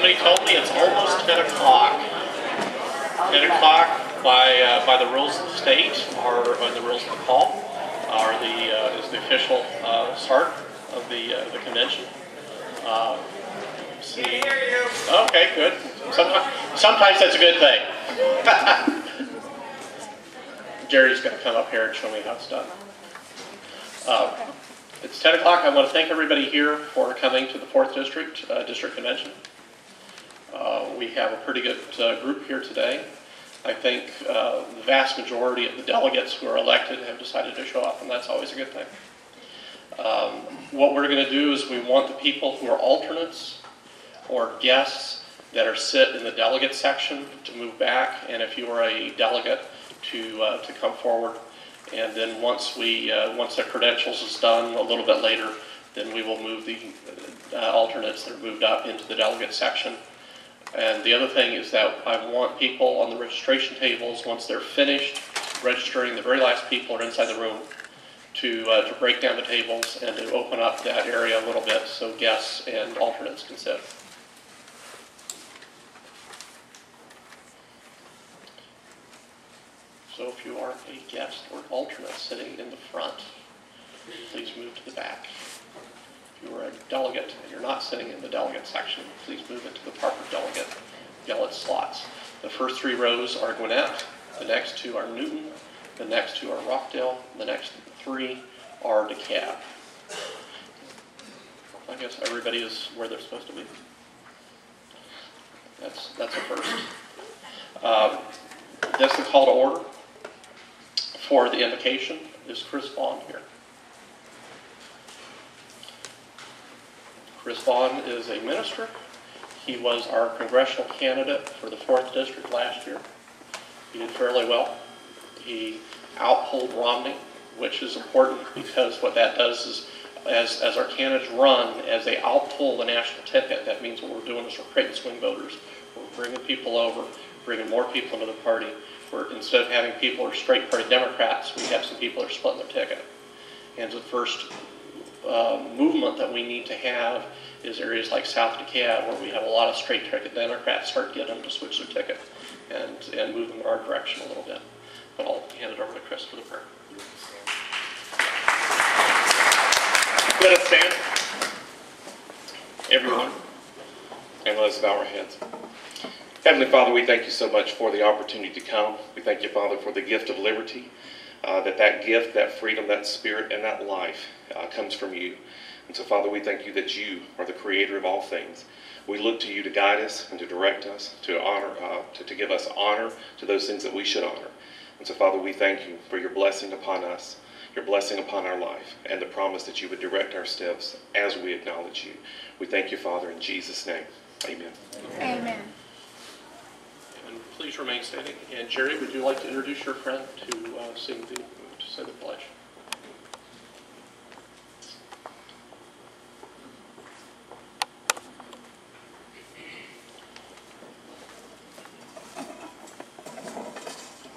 Somebody told me it's almost 10 o'clock. 10 o'clock by the rules of the state, or the rules of the call, is the official start of the convention. See. Okay, good. Sometimes that's a good thing. Jerry's going to come up here and show me how it's done. It's 10 o'clock. I want to thank everybody here for coming to the 4th District District Convention. We have a pretty good group here today. I think the vast majority of the delegates who are elected have decided to show up, and that's always a good thing. What we're going to do is we want the people who are alternates or guests that are sit in the delegate section to move back, and if you are a delegate to come forward. And then once the credentials is done a little bit later, then we will move the alternates that are moved up into the delegate section. And the other thing is that I want people on the registration tables, once they're finished registering, the very last people are inside the room, to break down the tables and to open up that area a little bit so guests and alternates can sit. So if you are a guest or alternate sitting in the front, please move to the back. If you are a delegate and you're not sitting in the delegate section, please move into the proper delegate slots. The first 3 rows are Gwinnett, the next 2 are Newton, the next 2 are Rockdale, the next 3 are DeKalb. I guess everybody is where they're supposed to be. That's a first. That's the call to order. For the invocation is Chris Vaughn here. Chris Vaughn is a minister. He was our congressional candidate for the 4th District last year. He did fairly well. He outpolled Romney, which is important because what that does is, as our candidates run, as they outpoll the national ticket, that means what we're doing is we're creating swing voters. We're bringing people over, bringing more people into the party. Instead of having people who are straight party Democrats, we have some people who are splitting their ticket. And the first movement that we need to have is areas like South DeKalb, where we have a lot of straight ticket Democrats, start getting them to switch their ticket and move them in our direction a little bit. But I'll hand it over to Chris for the prayer. Let us stand, everyone, and let us bow our heads. Heavenly Father, we thank you so much for the opportunity to come. We thank you, Father, for the gift of liberty, that gift, that freedom, that spirit, and that life comes from you. And so, Father, we thank you that you are the creator of all things. We look to you to guide us and to direct us, to honor, to give us honor to those things that we should honor. And so, Father, we thank you for your blessing upon us, your blessing upon our life, and the promise that you would direct our steps as we acknowledge you. We thank you, Father, in Jesus' name. Amen. Amen. Please remain standing. And Jerry, would you like to introduce your friend to say the pledge?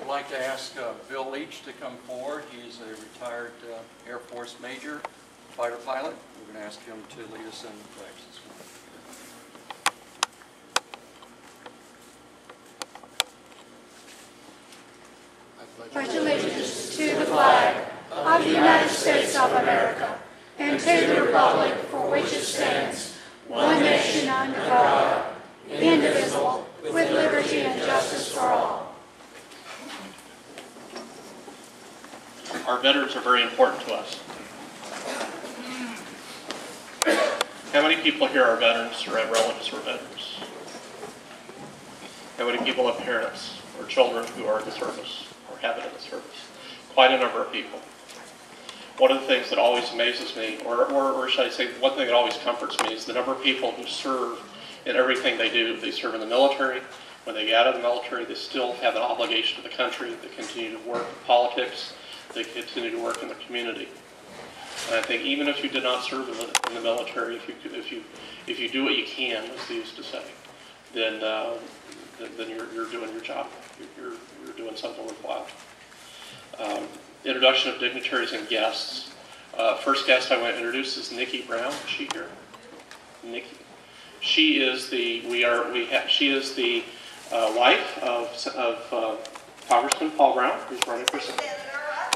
I'd like to ask Bill Leach to come forward. He's a retired Air Force major, fighter pilot. We're going to ask him to lead us in the pledge this morning. Pledge allegiance to the flag of the United States of America and to the republic for which it stands, one nation under God, indivisible, with liberty and justice for all. Our veterans are very important to us. How many people here are veterans or have relatives who are veterans? How many people have parents or children who are in the service? Have it in the service. Quite a number of people. One of the things that always amazes me, or should I say, one thing that always comforts me, is the number of people who serve in everything they do. They serve in the military. When they get out of the military, they still have an obligation to the country. They continue to work in politics. They continue to work in the community. And I think even if you did not serve in the military, if you do what you can, as they used to say, then you're doing your job. You're doing something worthwhile. Introduction of dignitaries and guests. First guest I want to introduce is Nikki Brown. Is she here? Nikki. She is the she is the wife of Congressman Paul Brown, who's running for senator.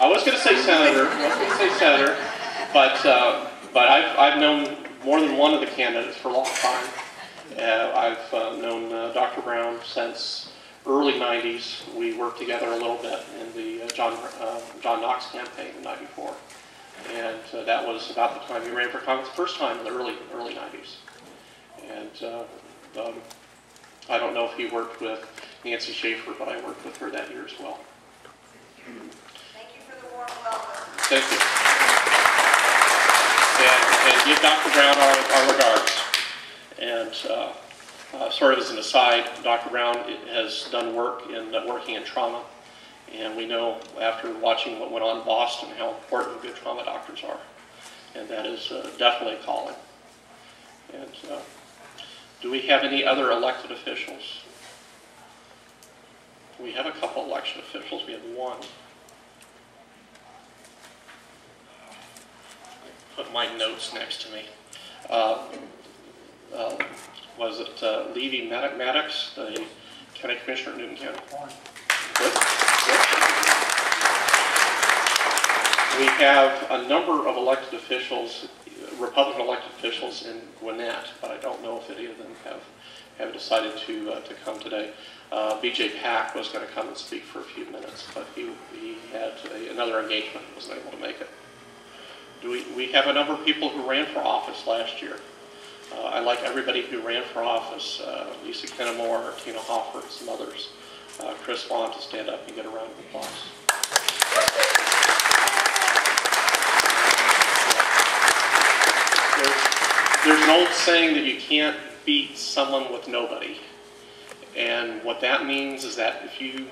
I was going to say senator. But I've known more than one of the candidates for a long time. I've known Dr. Brown since early '90s. We worked together a little bit in the John Knox campaign in '94, and that was about the time he ran for Congress the first time in the early '90s. And I don't know if he worked with Nancy Schaefer, but I worked with her that year as well. Thank you for the warm welcome. Thank you. And give Dr. Brown our regards. And sort of as an aside, Dr. Brown has done work in working in trauma. And we know after watching what went on in Boston how important good trauma doctors are. And that is definitely a calling. And do we have any other elected officials? We have a couple election officials. We have one. Put my notes next to me. Was it Levy Maddox, the County Commissioner in Newton County? Good. We have a number of elected officials, Republican elected officials in Gwinnett, but I don't know if any of them have decided to come today. B.J. Pack was going to come and speak for a few minutes, but he had another engagement and wasn't able to make it. We have a number of people who ran for office last year. I like everybody who ran for office, Lisa Kennemore, Tina Hoffert, and some others. Chris Vaughn to stand up and get a round of applause. There's an old saying that you can't beat someone with nobody. And what that means is that if you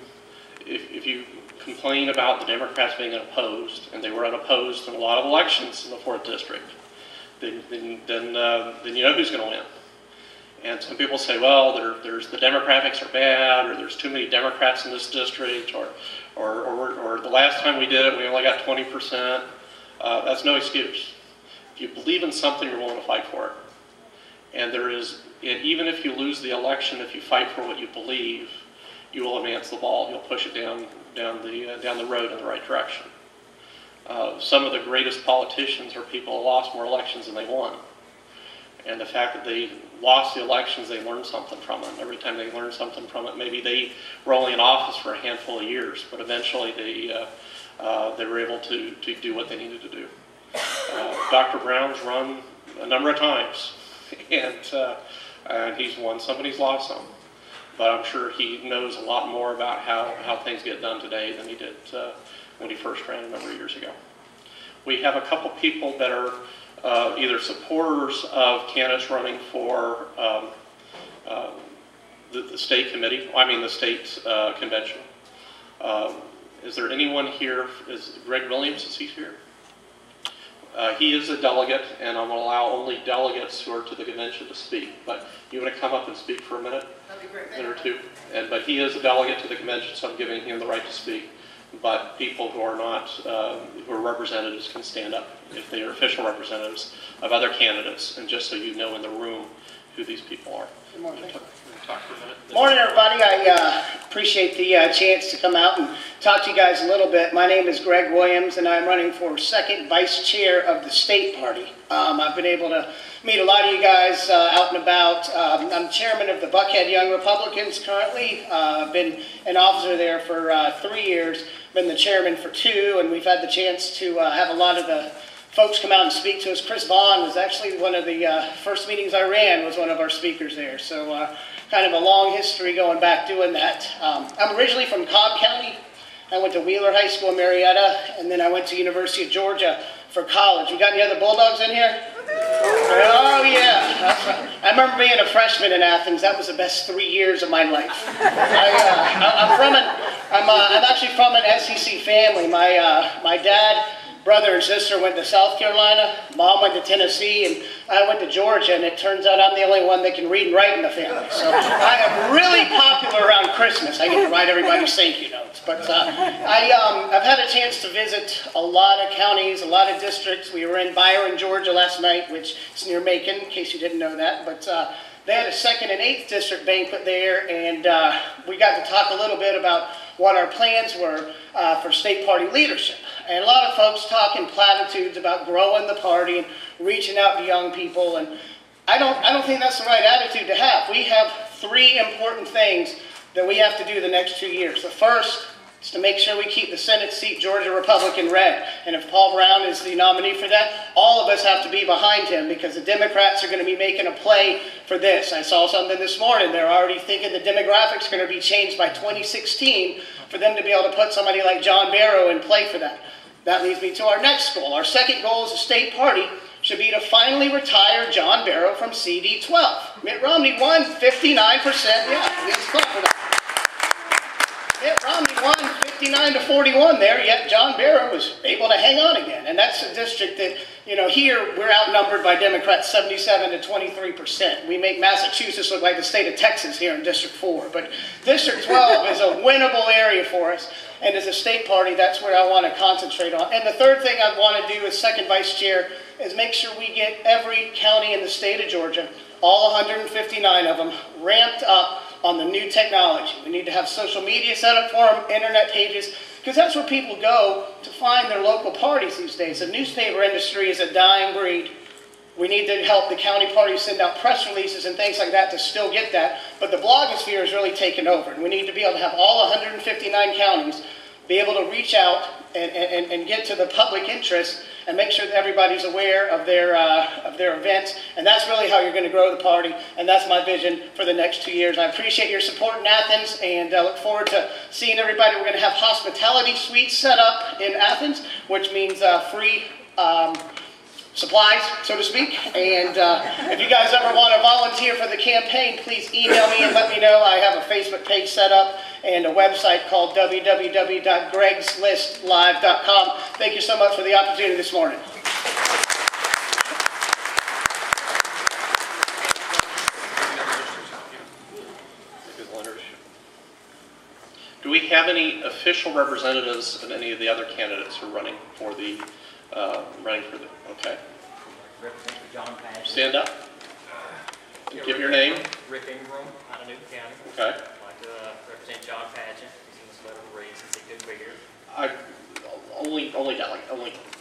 complain about the Democrats being unopposed, and they were unopposed in a lot of elections in the 4th District, then you know who's going to win. And some people say, well, there's the demographics are bad, or there's too many Democrats in this district, or the last time we did it, we only got 20%. That's no excuse. If you believe in something, you're willing to fight for it. And even if you lose the election, if you fight for what you believe, you will advance the ball. You'll push it down the road in the right direction. Some of the greatest politicians are people who lost more elections than they won. And the fact that they lost the elections, they learned something from it. Every time they learned something from it, maybe they were only in office for a handful of years, but eventually they were able to do what they needed to do. Dr. Brown's run a number of times, and he's won some and he's lost some. But I'm sure he knows a lot more about how things get done today than he did when he first ran a number of years ago. We have a couple people that are either supporters of candidates running for the state committee, the state convention. Is there anyone here? Is Greg Williams, is he here? He is a delegate, and I'm going to allow only delegates who are to the convention to speak. But you want to come up and speak for a minute? That'd be great. A minute or two. But he is a delegate to the convention, so I'm giving him the right to speak. But people who are not, who are representatives can stand up if they are official representatives of other candidates, and just so you know in the room who these people are. Good morning. Talk for a minute. Morning, everybody. I appreciate the chance to come out and talk to you guys a little bit. My name is Greg Williams, and I'm running for second vice chair of the state party. I've been able to meet a lot of you guys out and about. I'm chairman of the Buckhead Young Republicans currently. I've been an officer there for 3 years, been the chairman for 2, and we've had the chance to have a lot of the folks come out and speak to us. Chris Vaughn was actually one of the first meetings I ran, was one of our speakers there. So kind of a long history going back doing that. I'm originally from Cobb County. I went to Wheeler High School in Marietta, and then I went to University of Georgia for college. We got any other Bulldogs in here? Oh yeah, that's right. I remember being a freshman in Athens. That was the best 3 years of my life. I'm actually from an SEC family. My dad, brother and sister went to South Carolina, mom went to Tennessee, and I went to Georgia, and it turns out I'm the only one that can read and write in the family. So I am really popular around Christmas. I get to write everybody's thank you notes. But I've had a chance to visit a lot of counties, a lot of districts. We were in Byron, Georgia last night, which is near Macon, in case you didn't know that. But They had a 2nd and 8th District banquet there, and we got to talk a little bit about what our plans were for state party leadership. And a lot of folks talking platitudes about growing the party and reaching out to young people, and I don't think that's the right attitude to have. We have 3 important things that we have to do the next 2 years. The first is to make sure we keep the Senate seat Georgia Republican red. And if Paul Brown is the nominee for that, all of us have to be behind him, because the Democrats are going to be making a play for this. I saw something this morning. They're already thinking the demographics are going to be changed by 2016 for them to be able to put somebody like John Barrow in play for that. That leads me to our next goal. Our second goal as a state party should be to finally retire John Barrow from CD12. Mitt Romney won 59%. Yeah, let's clap for that. Mitt Romney won 59 to 41 there, yet John Barrow was able to hang on again. And that's a district that, you know, here we're outnumbered by Democrats 77 to 23%. We make Massachusetts look like the state of Texas here in District 4. But District 12 is a winnable area for us. And as a state party, that's where I want to concentrate on. And the third thing I want to do as second vice chair is make sure we get every county in the state of Georgia, all 159 of them, ramped up on the new technology. We need to have social media set up for them, internet pages, because that's where people go to find their local parties these days. The newspaper industry is a dying breed. We need to help the county parties send out press releases and things like that to still get that. But the blogosphere is really taken over, and we need to be able to have all 159 counties be able to reach out and get to the public interest and make sure that everybody's aware of their events. And that's really how you're going to grow the party, and that's my vision for the next 2 years. I appreciate your support in Athens, and I look forward to seeing everybody. We're going to have hospitality suites set up in Athens, which means free supplies, so to speak. And if you guys ever want to volunteer for the campaign, please email me and let me know. I have a Facebook page set up and a website called www.gregsListLive.com. Thank you so much for the opportunity this morning. Do we have any official representatives of any of the other candidates who are running for the okay. Representative John Patch. Stand up. Give your name. Rick Ingram out of Newton County. Okay. I'd like to represent John Patch. He's in this letter of reason since he couldn't be here. Only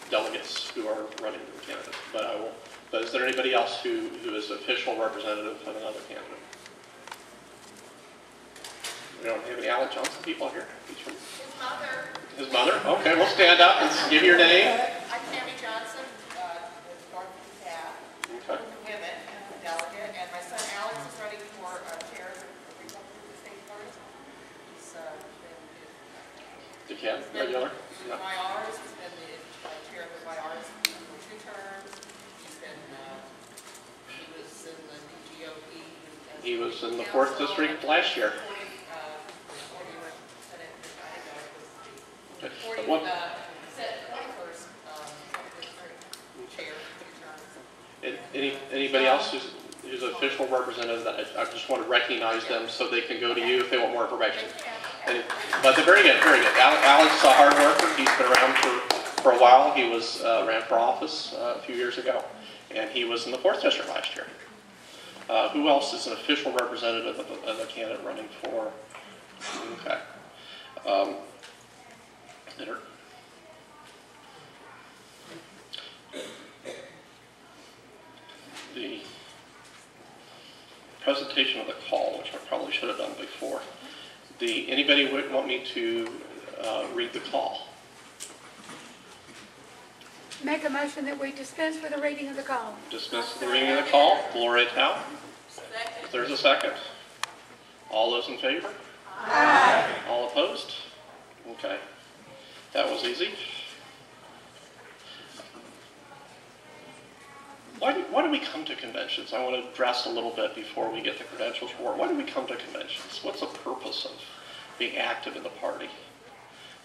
delegates who are running the candidates, but I will. But is there anybody else who is official representative of another candidate? We don't have any Alan Johnson people here. He's from His mother. his mother. Okay, we'll stand up and give your name. I'm Tammy Johnson, with Northern Cat, Okay. women, delegate, and my son Alex is running for chair of the Republican State Party. He's The cat, regular. been Yeah. YRs, he's been the chair of the YRs for 2 terms. He's been, he was in the GOP. He was in the 4th district last year. What? Anybody else who's an official representative? That I just want to recognize them so they can go to you if they want more information. But they're very good, very good. Alex is a hard worker. He's been around for a while. He was ran for office a few years ago, and he was in the 4th district last year. Who else is an official representative of the candidate running for? Okay. The presentation of the call, which I probably should have done before. Anybody would want me to read the call? Make a motion that we dispense with the reading of the call. Dismiss the reading of the call. Gloria Tao. If there's a second. All those in favor? Aye. All opposed? Okay. That was easy. Why do we come to conventions? I want to address a little bit before we get the credentials for it. Why do we come to conventions? What's the purpose of being active in the party?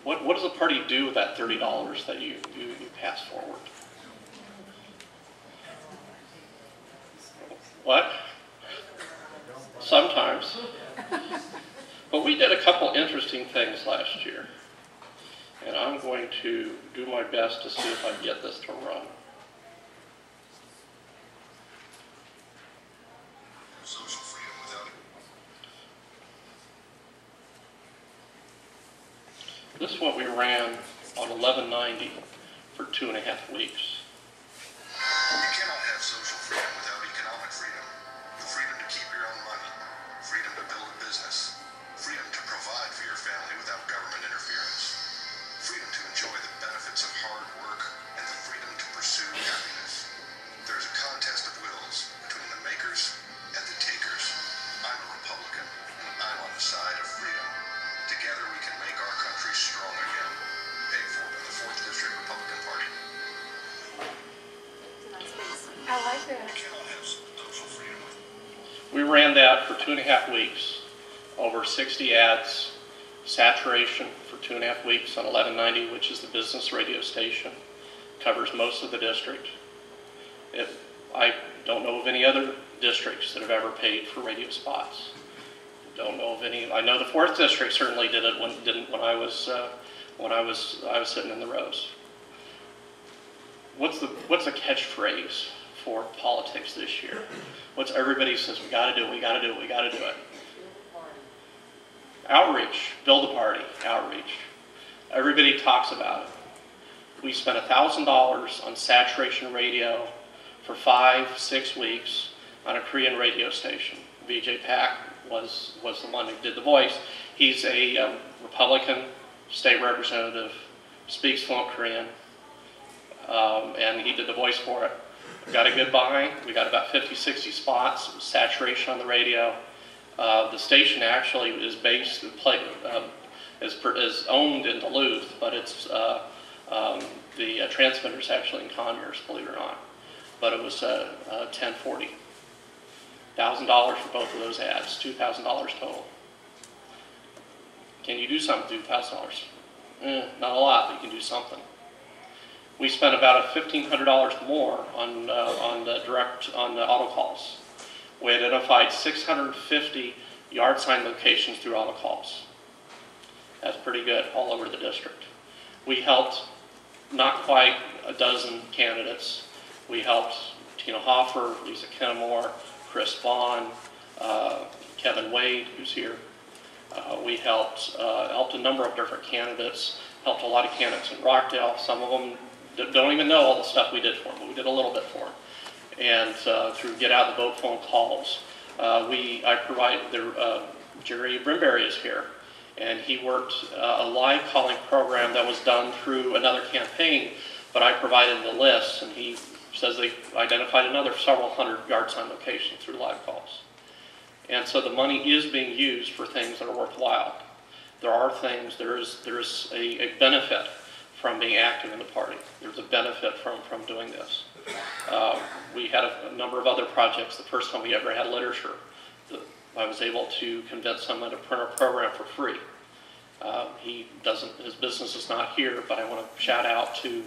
What does the party do with that $30 that you pass forward? What? Sometimes. But we did a couple interesting things last year. And I'm going to do my best to see if I can get this to run. Social ran on 1190 for 2.5 weeks. You cannot have social freedom without economic freedom. The freedom to keep your own money, freedom to build a business, freedom to provide for your family without government interference, freedom to enjoy the benefits of hard work, and the freedom to pursue happiness. There is a contest of wills between the makers and the takers. I'm a Republican, and I'm on the side of freedom. Together we can make our country strong again. Paid for by the 4th District Republican Party. I like that. You cannot have social freedom with We ran that for 2.5 weeks, over 60 ads, saturation for 2.5 weeks on 1190, which is the business radio station, covers most of the district. I don't know of any other districts that have ever paid for radio spots. Don't know of any. I know the 4th District certainly did it when I was sitting in the rows. What's the catchphrase for politics this year? What's everybody says we got to do? We got to do it. We got to do it. Outreach. Build a party. Outreach. Everybody talks about it. We spent $1,000 on saturation radio for 5-6 weeks on a Korean radio station. VJ Pak was the one who did the voice. He's a Republican state representative, speaks fluent Korean, and he did the voice for it. We got a good buy. We got about 50-60 spots, saturation on the radio. The station actually is based, is owned in Duluth, but it's the transmitter's actually in Conyers, believe it or not. But it was 1040. $1,000 for both of those ads, $2,000 total. Can you do something with $2,000? Not a lot, but you can do something. We spent about $1,500 more on the auto calls. We identified 650 yard sign locations through auto calls. That's pretty good all over the district. We helped not quite a dozen candidates. We helped Tina Hoffer, Lisa Kennemore, Chris Vaughn, Kevin Wade, who's here. We helped a number of different candidates, helped a lot of candidates in Rockdale. Some of them don't even know all the stuff we did for them, but we did a little bit for them. And through Get Out the Vote phone calls, I provided, Jerry Brimberry is here, and he worked a live calling program that was done through another campaign, but I provided the list, and he says they identified another several hundred yard sign locations through live calls. And so the money is being used for things that are worthwhile. There are things, there is a benefit from being active in the party. There's a benefit from doing this. We had a number of other projects. The first time we ever had literature, I was able to convince someone to print our program for free. His business is not here, but I want to shout out to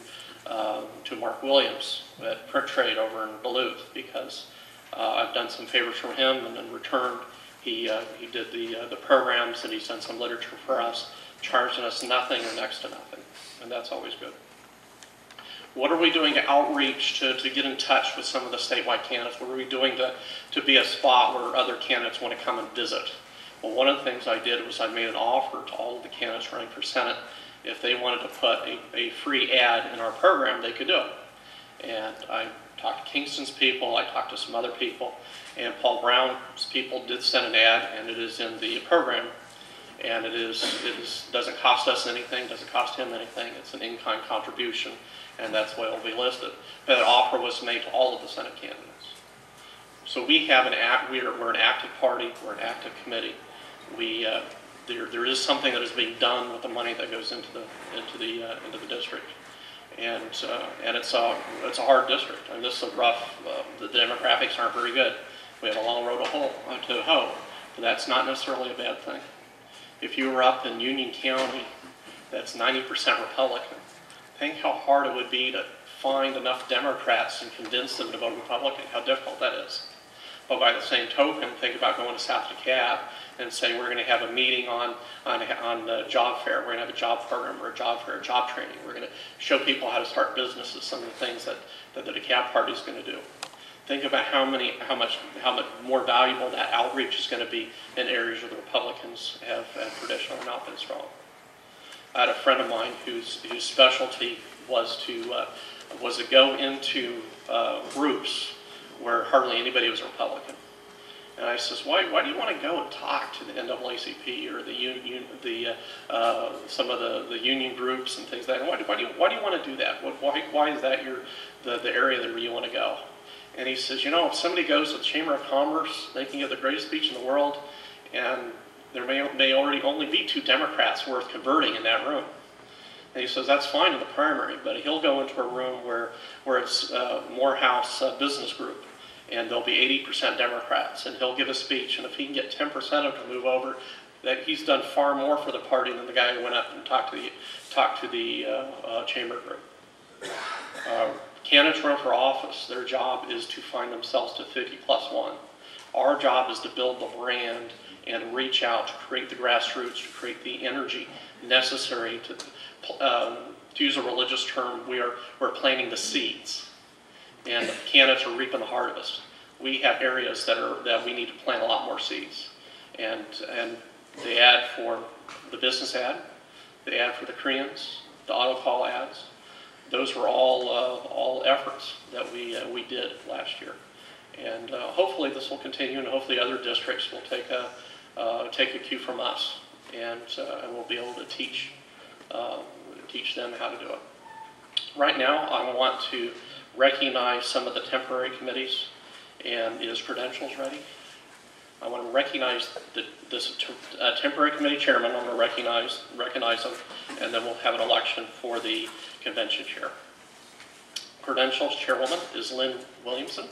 Mark Williams at Print Trade over in Duluth, because I've done some favors for him, and in return he did the programs, and he's done some literature for us, charging us nothing or next to nothing, and that's always good. What are we doing to outreach, to get in touch with some of the statewide candidates? What are we doing to be a spot where other candidates want to come and visit? Well, one of the things I did was I made an offer to all of the candidates running for Senate. If they wanted to put a free ad in our program, they could do it. And I talked to Kingston's people, I talked to some other people, and Paul Brown's people did send an ad, and it is in the program. And it doesn't cost us anything, doesn't cost him anything. It's an in-kind contribution, and that's why it'll be listed. But an offer was made to all of the Senate candidates. So we have we're an active party, we're an active committee. There is something that is being done with the money that goes into the district, and it's a hard district. I mean, this is a rough. The demographics aren't very good. We have a long road to hoe, but that's not necessarily a bad thing. If you were up in Union County, that's 90% Republican. Think how hard it would be to find enough Democrats and convince them to vote Republican. How difficult that is. But by the same token, think about going to South DeKalb and saying we're going to have a meeting on the job fair. We're going to have a job program or a job fair, job training. We're going to show people how to start businesses, some of the things that the DeKalb party is going to do. Think about how much more valuable that outreach is going to be in areas where the Republicans have traditionally not been strong. I had a friend of mine whose specialty was to go into groups where hardly anybody was a Republican. And I says, why do you want to go and talk to the NAACP or some of the union groups and things like that? Why do you want to do that? Why is that the area where you want to go? And he says, if somebody goes to the Chamber of Commerce, they can give the greatest speech in the world, and there may already only be 2 Democrats worth converting in that room. And he says that's fine in the primary, but he'll go into a room where it's Morehouse Business Group, and there'll be 80% Democrats, and he'll give a speech, and if he can get 10% of them to move over, that he's done far more for the party than the guy who went up and talked to the chamber group. Candidates run for office. Their job is to find themselves to 50+1. Our job is to build the brand and reach out to create the grassroots, to create the energy necessary to use a religious term, we're planting the seeds, and the candidates are reaping the harvest. We have areas that we need to plant a lot more seeds, and the ad for the business ad, the ad for the Koreans, the auto call ads, those were all efforts that we did last year, and hopefully this will continue, and hopefully other districts will take a cue from us, and we'll be able to teach them how to do it. Right now, I want to recognize some of the temporary committees, and is credentials ready? I want to recognize this temporary committee chairman. I'm going to recognize them, and then we'll have an election for the convention chair. Credentials chairwoman is Lynn Williamson.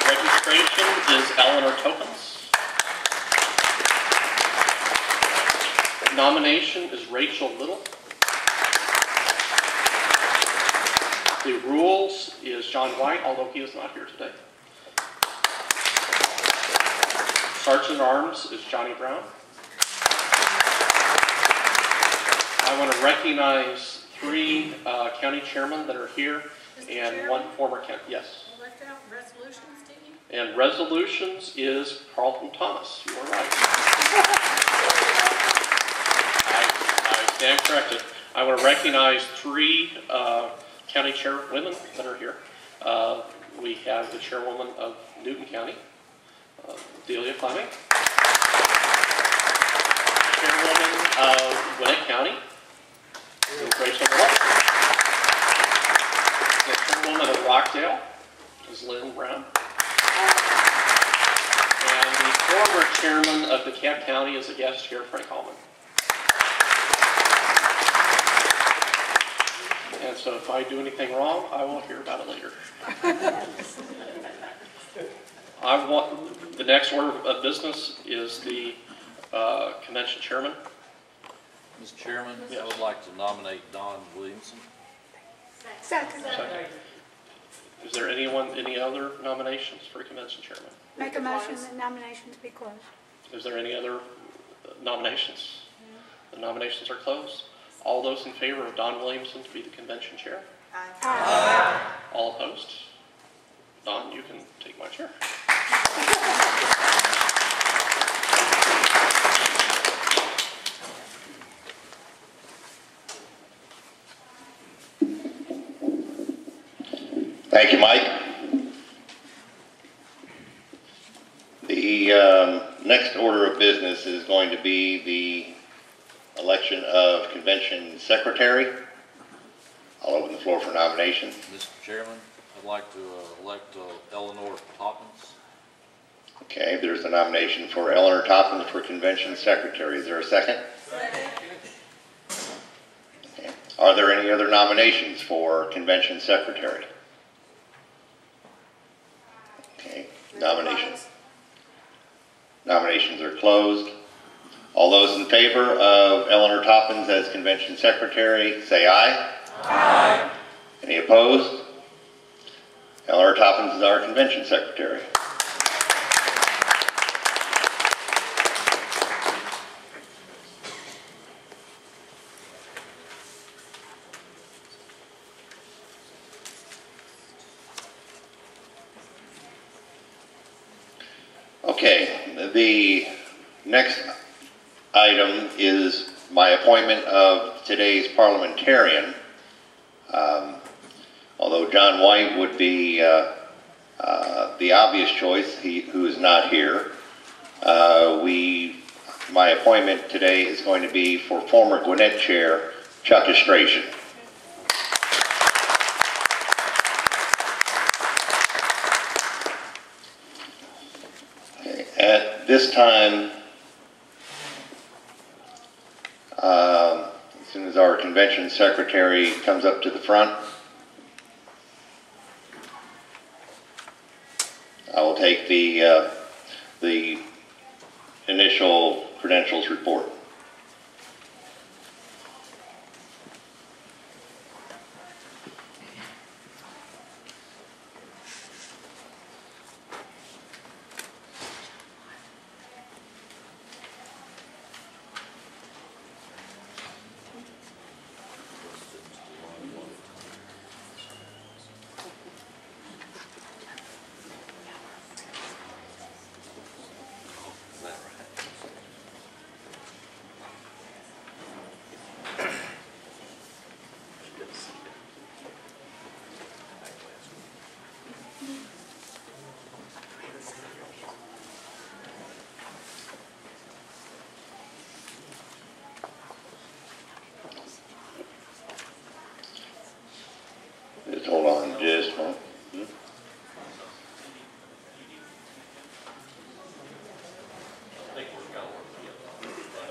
Registration is Eleanor Tokens. Nomination is Rachel Little. The rules is John White, although he is not here today. Sergeant at Arms is Johnny Brown. I want to recognize 3 county chairmen that are here, and Chairman? 1 former county. Yes. You left out resolutions, didn't you? And resolutions is Carlton Thomas. You are right. I stand corrected. I want to recognize 3 county chairwomen that are here. We have the chairwoman of Newton County, Delia Fleming. Chairwoman of Gwinnett County, Rachel Miller. The chairwoman of Rockdale is Lynn Brown. And the former chairman of DeKalb County is a guest here, Frank Hallman. And so if I do anything wrong, I will hear about it later. The next order of business is the convention chairman. Mr. Chairman, yes. I would like to nominate Don Williamson. Second. Is there any other nominations for convention chairman? Make a motion that nominations be closed. Is there any other nominations? The nominations are closed. All those in favor of Don Williamson to be the convention chair? Aye. All opposed? Don, you can take my chair. Thank you, Mike. The next order of business is going to be the election of convention secretary. I'll open the floor for nomination. Mr. Chairman, I'd like to elect Eleanor Toppins. Okay, there's a nomination for Eleanor Toppins for convention secretary. Is there a second? Second. Okay. Are there any other nominations for convention secretary? Okay, nominations are closed. All those in favor of Eleanor Toppins as convention secretary, say aye. Aye. Any opposed? Eleanor Toppins is our convention secretary. Okay, the Next item is my appointment of today's parliamentarian. Although John White would be the obvious choice, who is not here, my appointment today is going to be for former Gwinnett Chair Chuck Estrasian. Okay. At this time, as soon as our convention secretary comes up to the front, I will take the initial credentials report. Just hold on just a moment.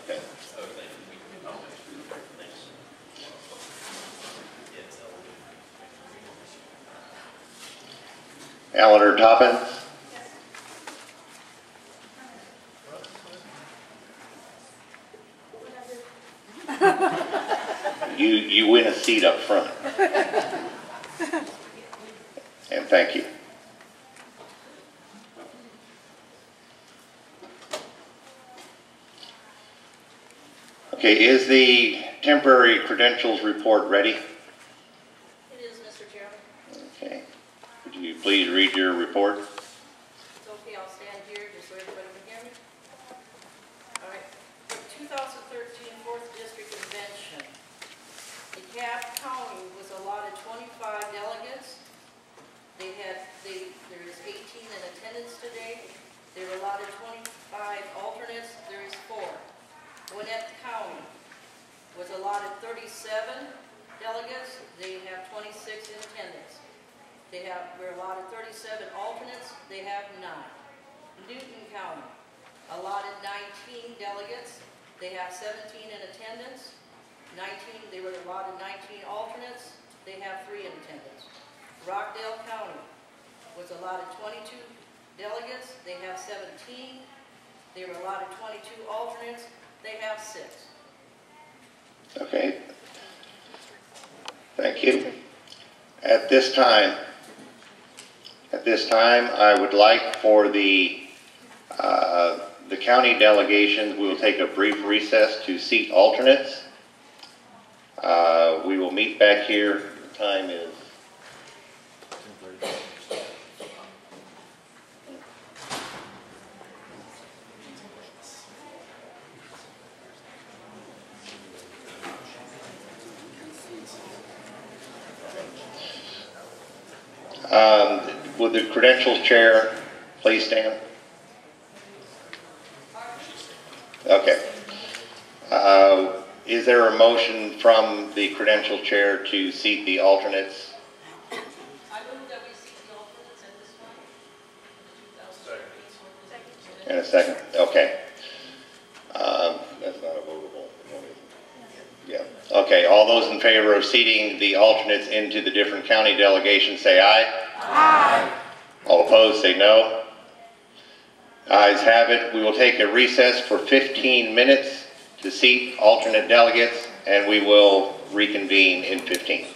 Okay. Eleanor Toppins. You win a seat up front. And thank you. Okay, is the temporary credentials report ready? It is, Mr. Chairman. Okay. Would you please read your report? It's okay, I'll stand here just so everybody can hear me. All right. The 2013 4th District Convention. DeKalb County was allotted 25 delegates. There is 18 in attendance today. They were allotted 25 alternates. There is 4. Gwinnett County was allotted 37 delegates. They have 26 in attendance. We're allotted 37 alternates. They have 9. Newton County allotted 19 delegates. They have 17 in attendance. They were allotted 19 alternates. They have 3 in attendance. Rockdale County was allotted 22 delegates. They have 17. They were allotted 22 alternates. They have 6. Okay. Thank you. At this time, I would like for the county delegations, we will take a brief recess to seat alternates. We will meet back here. The time is would the credentials chair please stand? Okay. Is there a motion from the credential chair to seat the alternates? I move that we seat the alternates at this time. In a second. Okay. That's not a votable. Yeah. Okay. All those in favor of seating the alternates into the different county delegations say aye. Aye. All opposed say no. Ayes have it. We will take a recess for 15 minutes to seat alternate delegates, and we will reconvene in 15.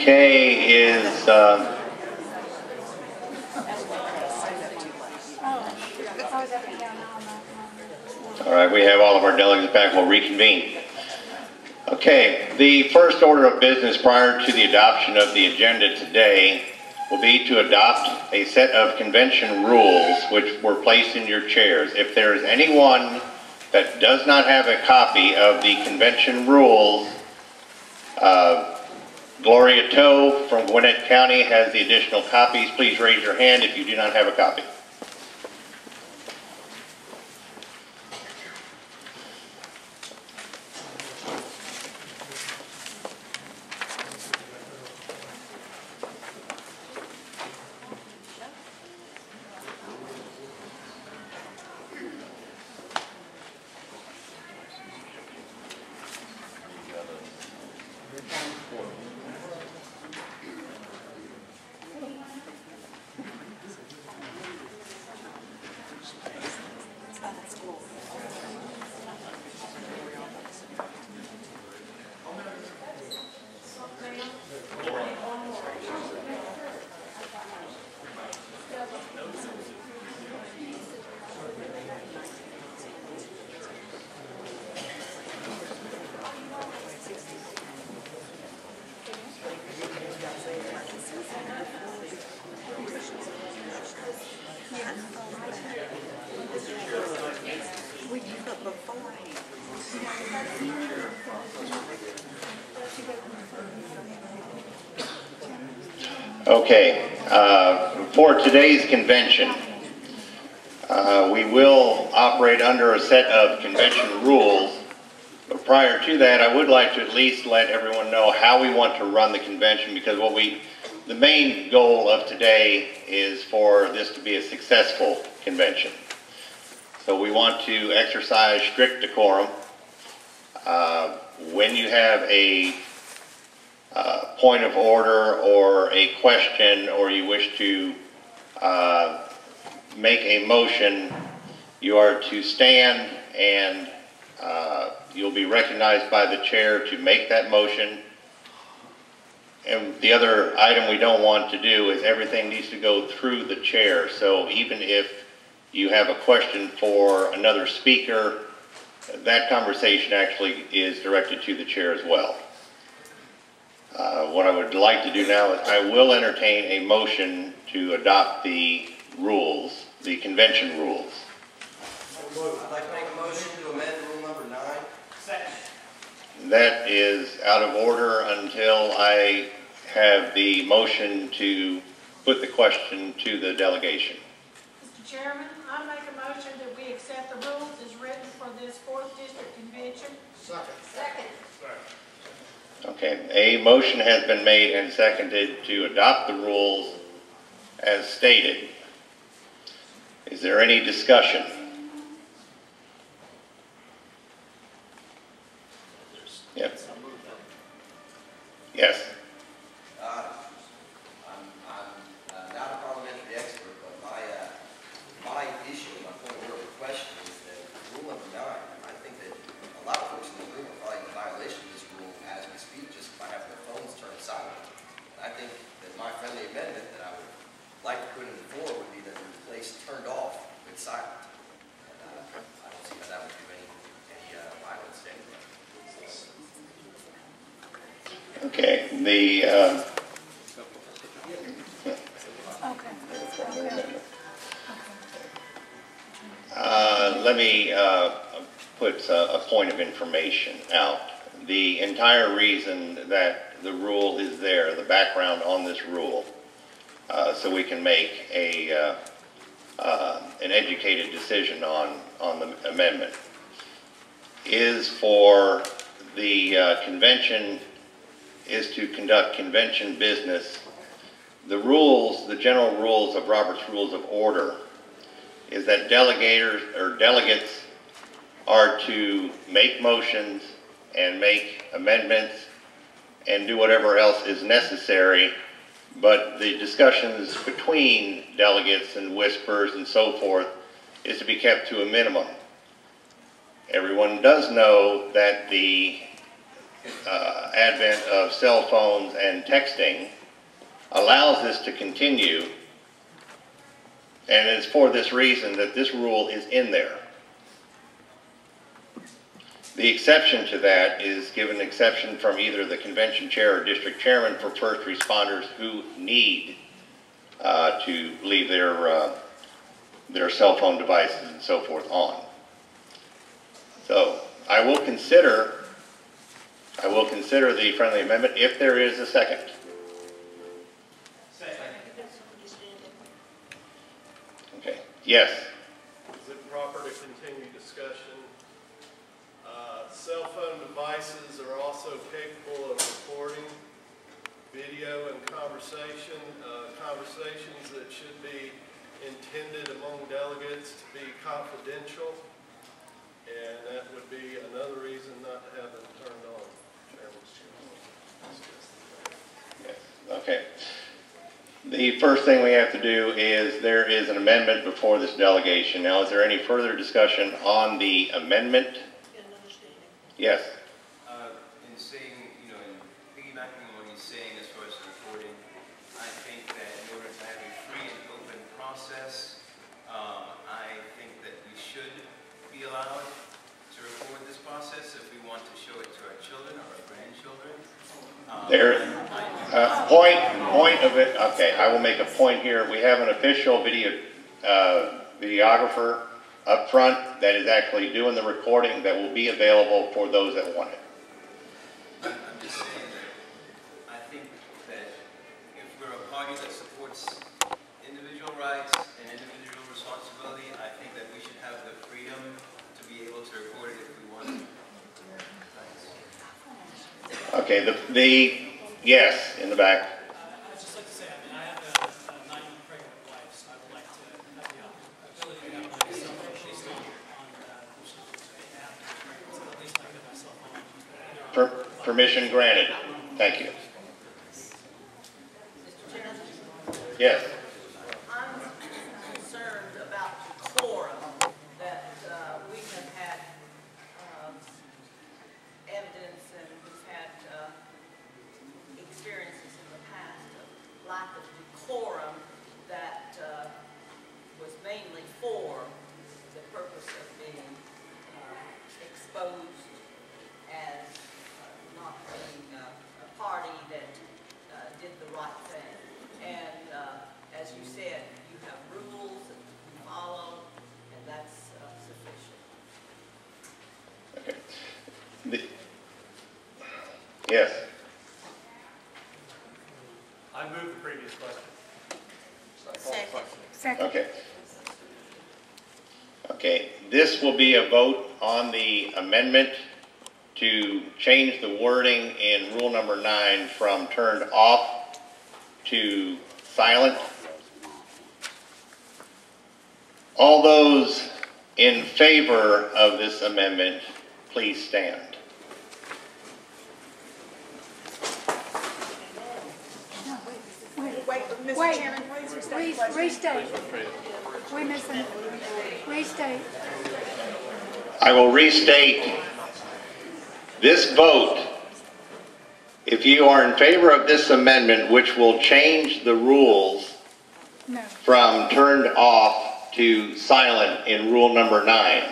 Okay, is, all right, we have all of our delegates back. We'll reconvene. Okay, the first order of business prior to the adoption of the agenda today will be to adopt a set of convention rules which were placed in your chairs. If there is anyone that does not have a copy of the convention rules, Gloria Toe from Gwinnett County has the additional copies. Please raise your hand if you do not have a copy. Okay, for today's convention, we will operate under a set of convention rules, but prior to that, I would like to at least let everyone know how we want to run the convention, because the main goal of today is for this to be a successful convention. So we want to exercise strict decorum. When you have a point of order or a question, or you wish to make a motion, you are to stand and you'll be recognized by the chair to make that motion. And the other item we don't want to do is everything needs to go through the chair. So even if you have a question for another speaker, that conversation actually is directed to the chair as well. What I would like to do now is I will entertain a motion to adopt the rules, the convention rules. I'd like to make a motion to amend rule number 9. Second. That is out of order until I have the motion to put the question to the delegation. Mr. Chairman, I make a motion that we accept the rules as written for this 4th District Convention. Second. Second. Okay, a motion has been made and seconded to adopt the rules as stated. Is there any discussion? Yep. Yes. I'm not a parliamentary expert, but my issue, my point of order question is that rule number 9, I think that a lot of folks in the room are probably in violation of this rule as we speak, just by having their phones turned silent. And I think that my friendly amendment that I would like to put in the floor would be that the place turned off with silent. And I don't see how that would do any violence to anyone. Okay, let me put a point of information out. The entire reason that the rule is there, the background on this rule, so we can make an educated decision on the amendment, is for the convention is to conduct convention business. The rules, the general rules of Robert's Rules of Order, is that delegates are to make motions and make amendments and do whatever else is necessary, but the discussions between delegates and whispers and so forth is to be kept to a minimum. Everyone does know that the advent of cell phones and texting allows this to continue, and it's for this reason that this rule is in there. The exception to that is given exception from either the convention chair or district chairman for first responders who need to leave their cell phone devices and so forth on. So I will consider the friendly amendment if there is a second. Okay. Yes. Is it proper to continue discussion? Cell phone devices are also capable of recording video and conversations that should be intended among delegates to be confidential, and that would be another reason not to have them turned on. Yes. Okay. The first thing we have to do is there is an amendment before this delegation. Now, is there any further discussion on the amendment? Yes. In saying, you know, in piggybacking on what he's saying as far as recording, I think that in order to have a free and open process, I think that we should be allowed to record this process if we want to show it to our children or our grandchildren. Point of it. Okay, I will make a point here. We have an official videographer up front that is actually doing the recording that will be available for those that want it. I'm just saying that I think that if we're a party that supports individual rights and individual responsibility, I think that we should have the freedom to be able to record it if we want to. Okay, yes, in the back. I'd just like to say, I mean, I have a 9-month pregnant wife, so I would like to have the ability to have my cell phone based on at least I get my cell phone. Permission granted. Thank you. Yes. I'm concerned about the quorum that we have had evidence and we've had experiences in the past of lack of decorum that was mainly for the purpose of being exposed as not being a party that did the right thing. And as you said, you have rules that you follow, and that's sufficient. Okay. Yes. I move the previous question. Second. Okay. Okay, this will be a vote on the amendment to change the wording in rule number 9 from turned off to silent. All those in favor of this amendment, please stand. Wait, restate. We missing. Restate. I will restate this vote. If you are in favor of this amendment, which will change the rules from turned off to silent in rule number 9,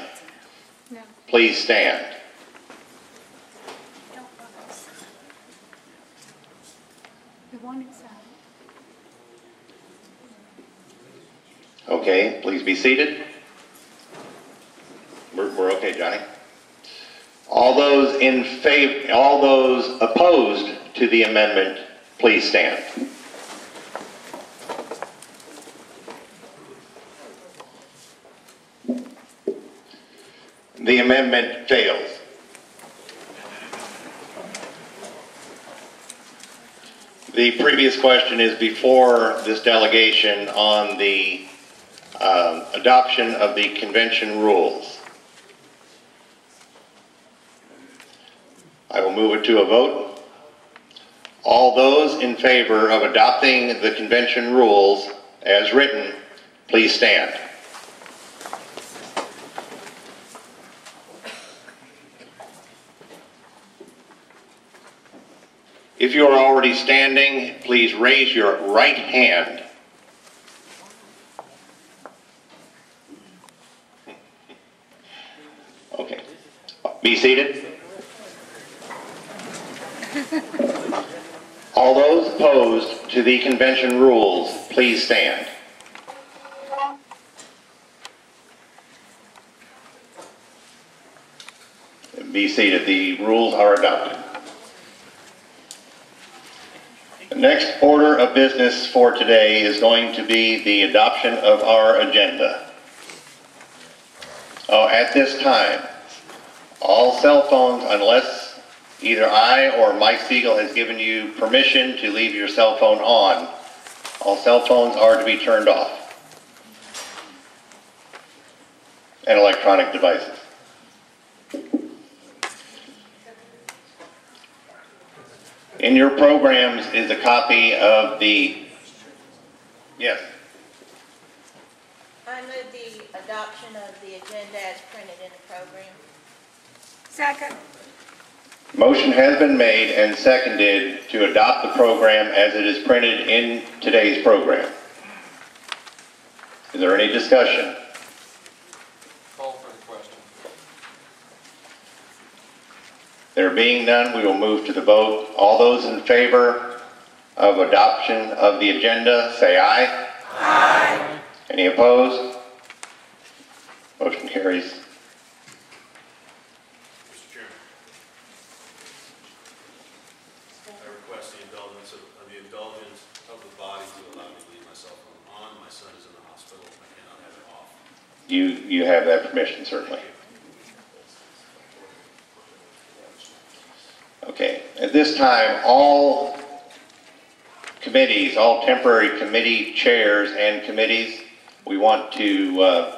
please stand. We want it silent. Okay, please be seated. We're okay, Johnny. All those in favor, all those opposed to the amendment, please stand. The amendment fails. The previous question is before this delegation on the adoption of the convention rules. I will move it to a vote. All those in favor of adopting the convention rules as written, please stand. If you are already standing, please raise your right hand. Okay. Be seated. All those opposed to the convention rules, please stand. Be seated. The rules are adopted. The next order of business for today is going to be the adoption of our agenda. At this time, all cell phones, unless either I or Mike Seigle has given you permission to leave your cell phone on, all cell phones are to be turned off, and electronic devices. In your programs is a copy of the, yes. I move the adoption of the agenda as printed in the program. Second. Motion has been made and seconded to adopt the program as it is printed in today's program. Is there any discussion? Call for the question. There being none, we will move to the vote. All those in favor of adoption of the agenda, say aye. Aye. Any opposed? Motion carries. Mr. Chairman, I request the indulgence of the body to allow me to leave my cell phone on. My son is in the hospital. I cannot have it off. You have that permission, certainly. Okay, at this time, all committees, all temporary committee chairs and committees, we want to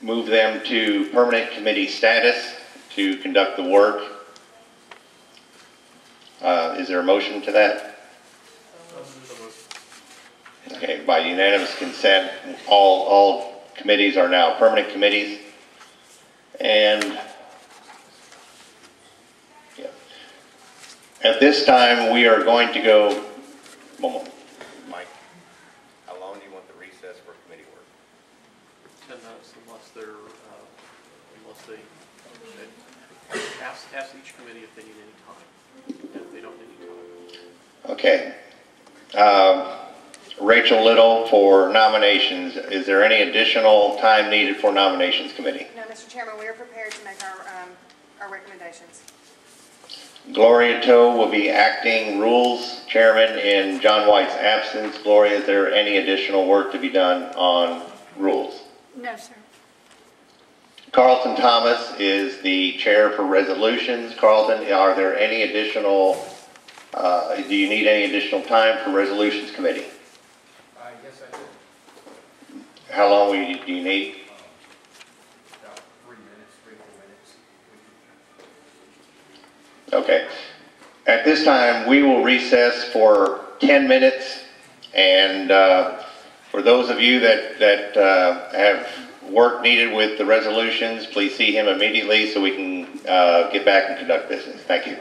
move them to permanent committee status to conduct the work. Is there a motion to that? Okay, by unanimous consent, all committees are now permanent committees. And at this time, we are going to go, one moment. Mike, how long do you want the recess for committee work? 10 minutes unless they ask each committee if they need any time, and if they don't need any time. Okay. Rachel Little for nominations. Is there any additional time needed for nominations committee? No, Mr. Chairman, we are prepared to make our recommendations. Gloria Toe will be acting rules chairman in John White's absence. Gloria, is there any additional work to be done on rules? No, sir. Carlton Thomas is the chair for resolutions. Carlton, are there any additional, do you need any additional time for resolutions committee? Yes, I do. How long do you need? About 3 minutes, 3 or 4 minutes. Okay. At this time, we will recess for 10 minutes. And for those of you that have work needed with the resolutions, please see him immediately so we can get back and conduct business. Thank you.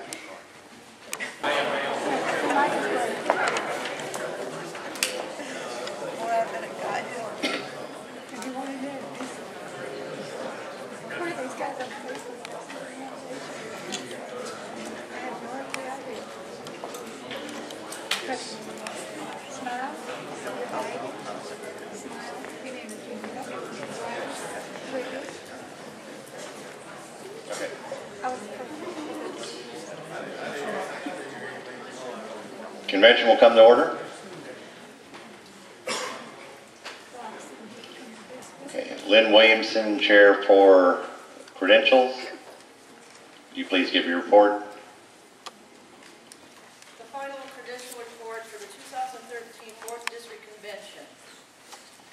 Convention will come to order. Okay. Lynn Williamson, chair for credentials. Would you please give your report? The final credential report for the 2013 4th District Convention.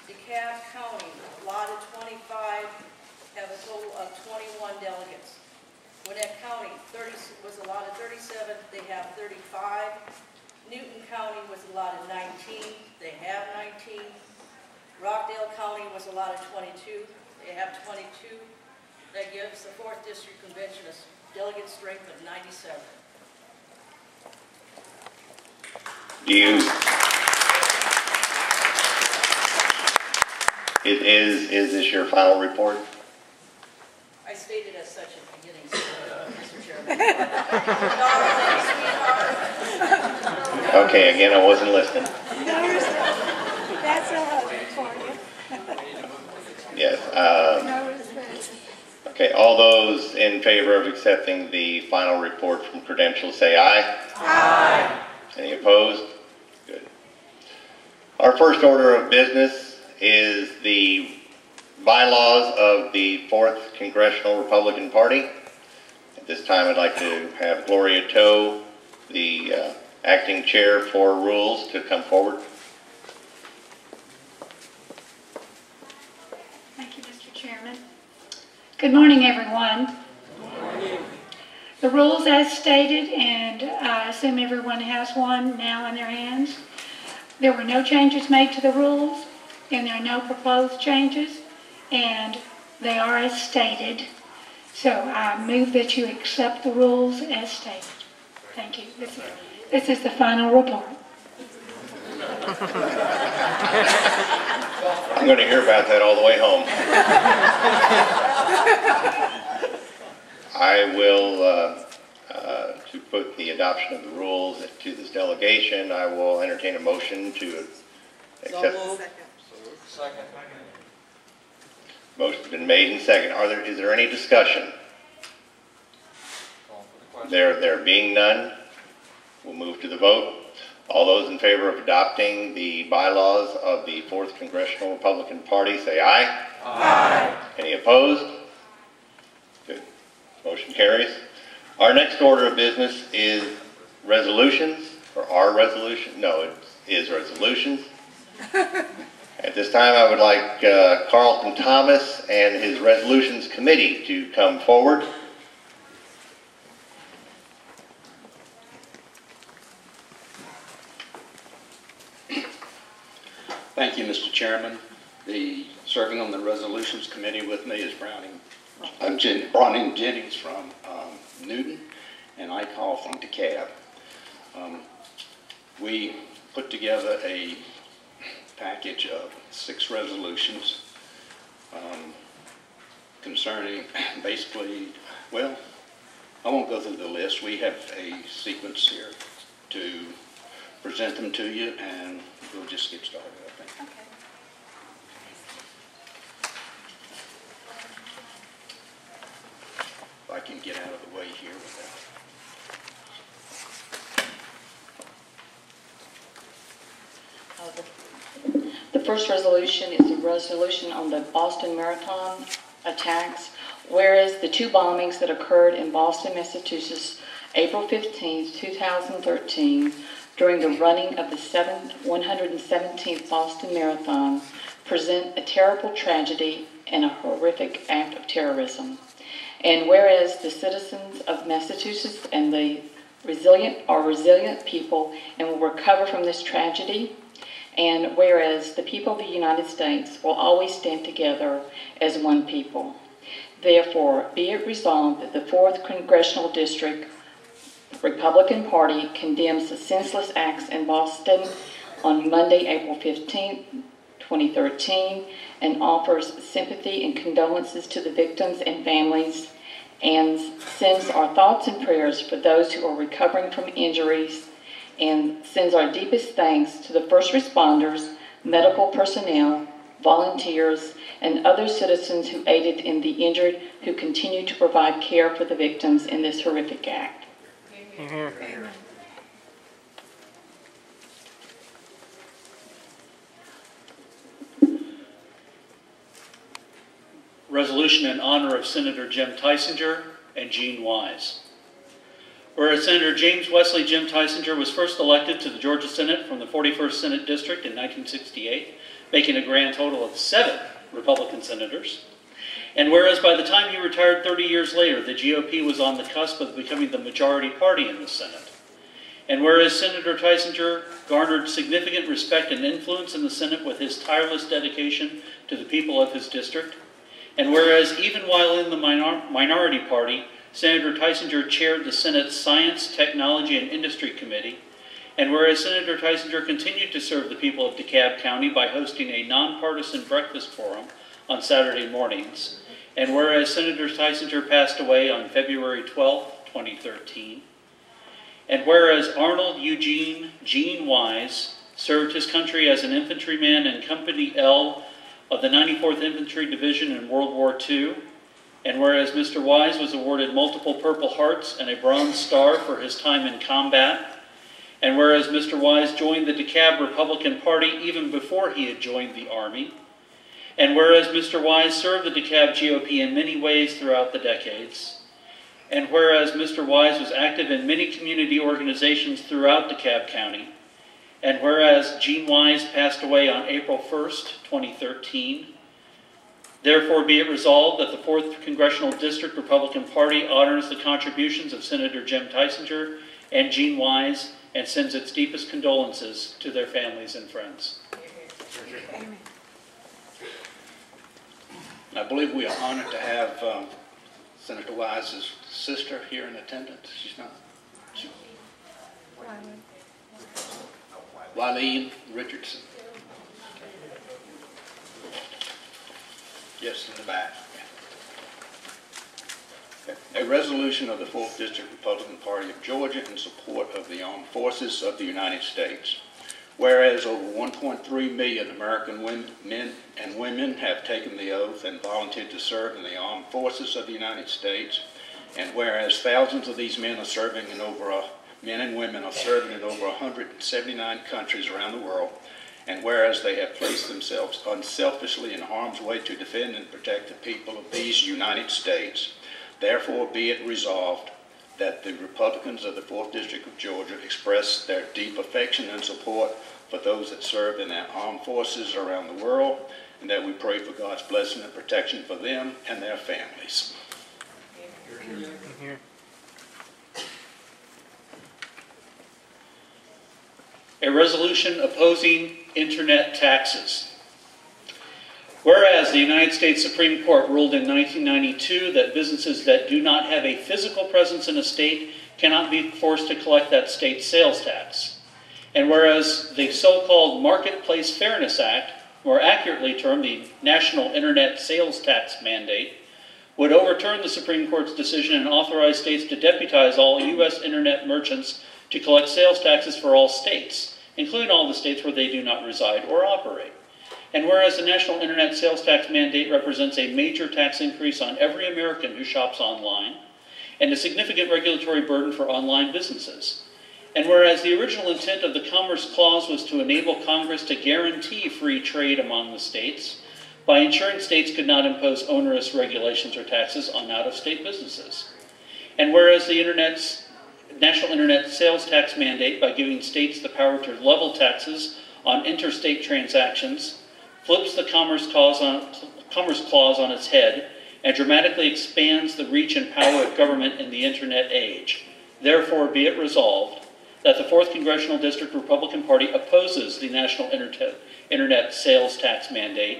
DeKalb County allotted 25, have a total of 21 delegates. Gwinnett County was allotted 37, they have 35. Newton County was allotted 19, they have 19. Rockdale County was allotted 22, they have 22. That gives the 4th District Convention a delegate strength of 97. Do you? Is this your final report? I stated as such at the beginning, Mr. Chairman. Okay, again, I wasn't listening. That's a husband for you. Yes. No respect. Okay, all those in favor of accepting the final report from Credentials say aye. Aye. Any opposed? Good. Our first order of business is the bylaws of the 4th Congressional Republican Party. At this time, I'd like to have Gloria Toe, the acting chair for rules, to come forward. Thank you, Mr. Chairman. Good morning, everyone. Good morning. The rules as stated, and I assume everyone has one now in their hands. There were no changes made to the rules, and there are no proposed changes, and they are as stated. So I move that you accept the rules as stated. Thank you. This is the final report. I'm going to hear about that all the way home. I will, to put the adoption of the rules to this delegation, I will entertain a motion to accept. Second. Motion's been made and second. Is there any discussion? There being none, we'll move to the vote. All those in favor of adopting the bylaws of the 4th Congressional Republican Party say aye. Aye. Any opposed? Good. Motion carries. Our next order of business is resolutions, or our resolution. No, it is resolutions. At this time, I would like Carlton Thomas and his resolutions committee to come forward. Thank you, Mr. Chairman. Serving on the resolutions committee with me is Browning Jennings from Newton, and I call from DeKalb. We put together a package of 6 resolutions concerning basically, well, I won't go through the list. We have a sequence here to present them to you, and we'll just get started, I think. Okay. If I can get out of the way here without. The first resolution is a resolution on the Boston Marathon attacks, whereas the 2 bombings that occurred in Boston, Massachusetts, April 15, 2013, during the running of the 117th Boston Marathon, present a terrible tragedy and a horrific act of terrorism. And whereas the citizens of Massachusetts and the resilient people and will recover from this tragedy, and whereas the people of the United States will always stand together as one people. Therefore, be it resolved that the 4th Congressional District Republican Party condemns the senseless acts in Boston on Monday, April 15, 2013, and offers sympathy and condolences to the victims and families, and sends our thoughts and prayers for those who are recovering from injuries, and sends our deepest thanks to the first responders, medical personnel, volunteers, and other citizens who aided in the injured who continue to provide care for the victims in this horrific act. Amen. Resolution in honor of Senator Jim Tysinger and Gene Wise. Whereas Senator James Wesley Jim Tysinger was first elected to the Georgia Senate from the 41st Senate District in 1968, making a grand total of 7 Republican senators. And whereas by the time he retired 30 years later, the GOP was on the cusp of becoming the majority party in the Senate. And whereas Senator Tysinger garnered significant respect and influence in the Senate with his tireless dedication to the people of his district. And whereas even while in the minority party, Senator Tysinger chaired the Senate's Science, Technology, and Industry Committee. And whereas Senator Tysinger continued to serve the people of DeKalb County by hosting a nonpartisan breakfast forum on Saturday mornings, and whereas Senator Tysinger passed away on February 12, 2013, and whereas Arnold Eugene Gene Wise served his country as an infantryman in Company L of the 94th Infantry Division in World War II, and whereas Mr. Wise was awarded multiple Purple Hearts and a Bronze Star for his time in combat, and whereas Mr. Wise joined the DeKalb Republican Party even before he had joined the Army, and whereas Mr. Wise served the DeKalb GOP in many ways throughout the decades, and whereas Mr. Wise was active in many community organizations throughout DeKalb County, and whereas Gene Wise passed away on April 1st, 2013, therefore be it resolved that the 4th Congressional District Republican Party honors the contributions of Senator Jim Tysinger and Gene Wise and sends its deepest condolences to their families and friends. I believe we are honored to have Senator Wise's sister here in attendance. She's not. Wileen Richardson. Yes, in the back. A resolution of the 4th District Republican Party of Georgia in support of the armed forces of the United States. Whereas over 1.3 million American men and women have taken the oath and volunteered to serve in the armed forces of the United States, and whereas thousands of these men are serving in men and women are serving in over 179 countries around the world, and whereas they have placed themselves unselfishly in harm's way to defend and protect the people of these United States, therefore be it resolved that the Republicans of the 4th District of Georgia express their deep affection and support for those that serve in their armed forces around the world, and that we pray for God's blessing and protection for them and their families. A resolution opposing internet taxes. Whereas the United States Supreme Court ruled in 1992 that businesses that do not have a physical presence in a state cannot be forced to collect that state's sales tax. And whereas the so-called Marketplace Fairness Act, more accurately termed the National Internet Sales Tax Mandate, would overturn the Supreme Court's decision and authorize states to deputize all U.S. internet merchants to collect sales taxes for all states, including all the states where they do not reside or operate. And whereas the National Internet Sales Tax Mandate represents a major tax increase on every American who shops online, and a significant regulatory burden for online businesses. And whereas the original intent of the Commerce Clause was to enable Congress to guarantee free trade among the states by ensuring states could not impose onerous regulations or taxes on out-of-state businesses. And whereas the National Internet Sales Tax Mandate, by giving states the power to level taxes on interstate transactions, flips the Commerce Clause on its head and dramatically expands the reach and power of government in the Internet age. Therefore, be it resolved that the 4th Congressional District Republican Party opposes the National Internet Sales Tax Mandate.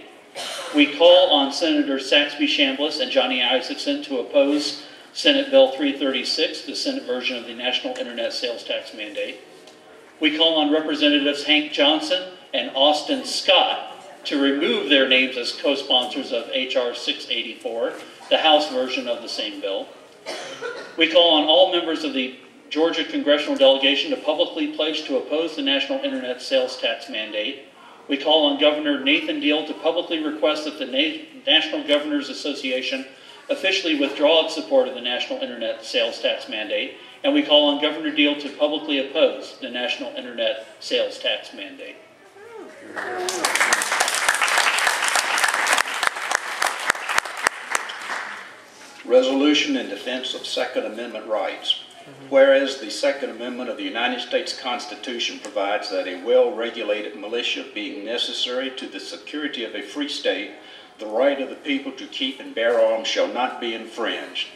We call on Senators Saxby Chambliss and Johnny Isakson to oppose Senate Bill 336, the Senate version of the National Internet Sales Tax Mandate. We call on Representatives Hank Johnson and Austin Scott to remove their names as co-sponsors of H.R. 684, the House version of the same bill. We call on all members of the Georgia Congressional Delegation to publicly pledge to oppose the National Internet Sales Tax Mandate. We call on Governor Nathan Deal to publicly request that the National Governors Association officially withdraw its support of the National Internet Sales Tax Mandate. And we call on Governor Deal to publicly oppose the National Internet Sales Tax Mandate. Resolution in defense of Second Amendment rights. Whereas the Second Amendment of the United States Constitution provides that a well-regulated militia being necessary to the security of a free state, the right of the people to keep and bear arms shall not be infringed.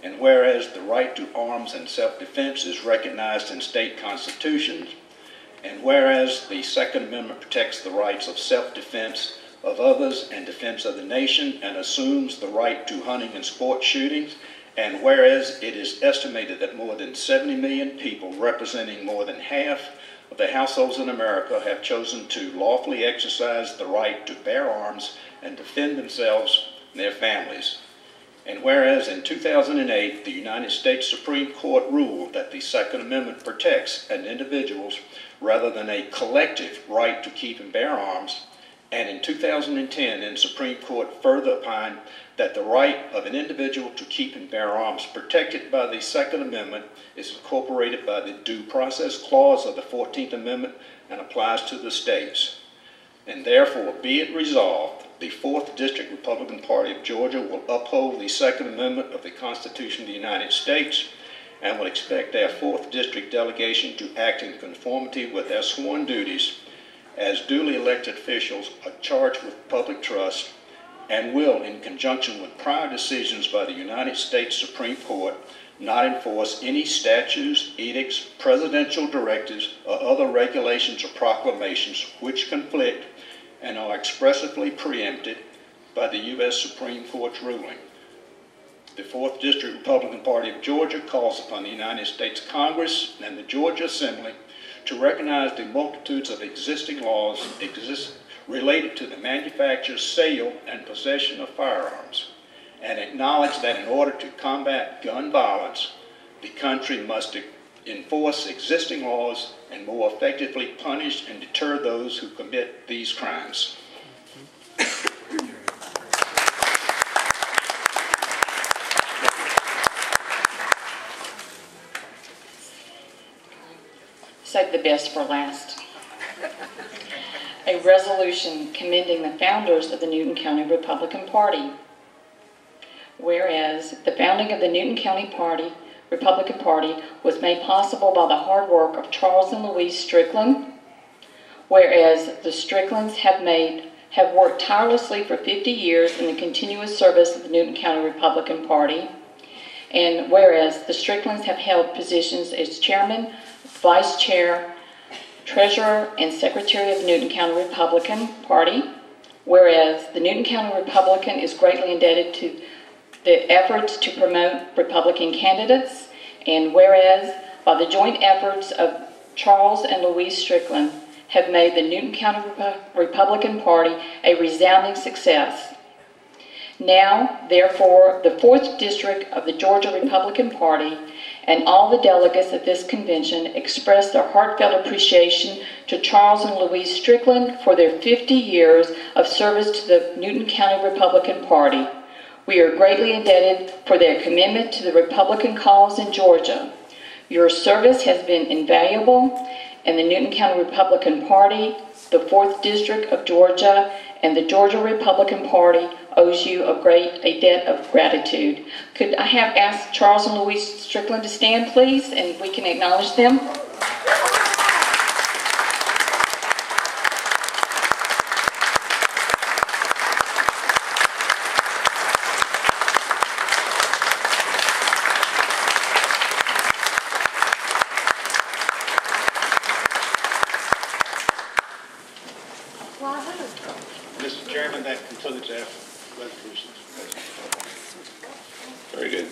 And whereas the right to arms and self-defense is recognized in state constitutions, and whereas the Second Amendment protects the rights of self-defense of others and defense of the nation and assumes the right to hunting and sport shootings, and whereas it is estimated that more than 70 million people, representing more than half of the households in America have chosen to lawfully exercise the right to bear arms and defend themselves and their families. And whereas in 2008, the United States Supreme Court ruled that the Second Amendment protects an individual's rather than a collective right to keep and bear arms, and in 2010, the Supreme Court further opined that the right of an individual to keep and bear arms protected by the Second Amendment is incorporated by the Due Process Clause of the 14th Amendment and applies to the states. And therefore, be it resolved, the 4th District Republican Party of Georgia will uphold the Second Amendment of the Constitution of the United States and will expect their 4th District delegation to act in conformity with their sworn duties as duly elected officials are charged with public trust, and will, in conjunction with prior decisions by the United States Supreme Court, not enforce any statutes, edicts, presidential directives, or other regulations or proclamations which conflict and are expressly preempted by the U.S. Supreme Court's ruling. The 4th District Republican Party of Georgia calls upon the United States Congress and the Georgia Assembly to recognize the multitudes of existing laws related to the manufacture, sale, and possession of firearms, and acknowledge that in order to combat gun violence, the country must enforce existing laws and more effectively punish and deter those who commit these crimes. Save the best for last. A resolution commending the founders of the Newton County Republican Party. Whereas the founding of the Newton County Republican Party was made possible by the hard work of Charles and Louise Strickland. Whereas the Stricklands have worked tirelessly for 50 years in the continuous service of the Newton County Republican Party. And whereas the Stricklands have held positions as chairman, vice chair, treasurer, and secretary of the Newton County Republican Party. Whereas the Newton County Republican is greatly indebted to the efforts to promote Republican candidates. And whereas by the joint efforts of Charles and Louise Strickland have made the Newton County Republican Party a resounding success. Now, therefore, the 4th District of the Georgia Republican Party and all the delegates at this convention express their heartfelt appreciation to Charles and Louise Strickland for their 50 years of service to the Newton County Republican Party. We are greatly indebted for their commitment to the Republican cause in Georgia. Your service has been invaluable, and the Newton County Republican Party, the 4th District of Georgia, and the Georgia Republican Party owes you a debt of gratitude. Could I have asked Charles and Louise Strickland to stand, please, and we can acknowledge them? Mr. Chairman, that concludes our resolutions. Very good.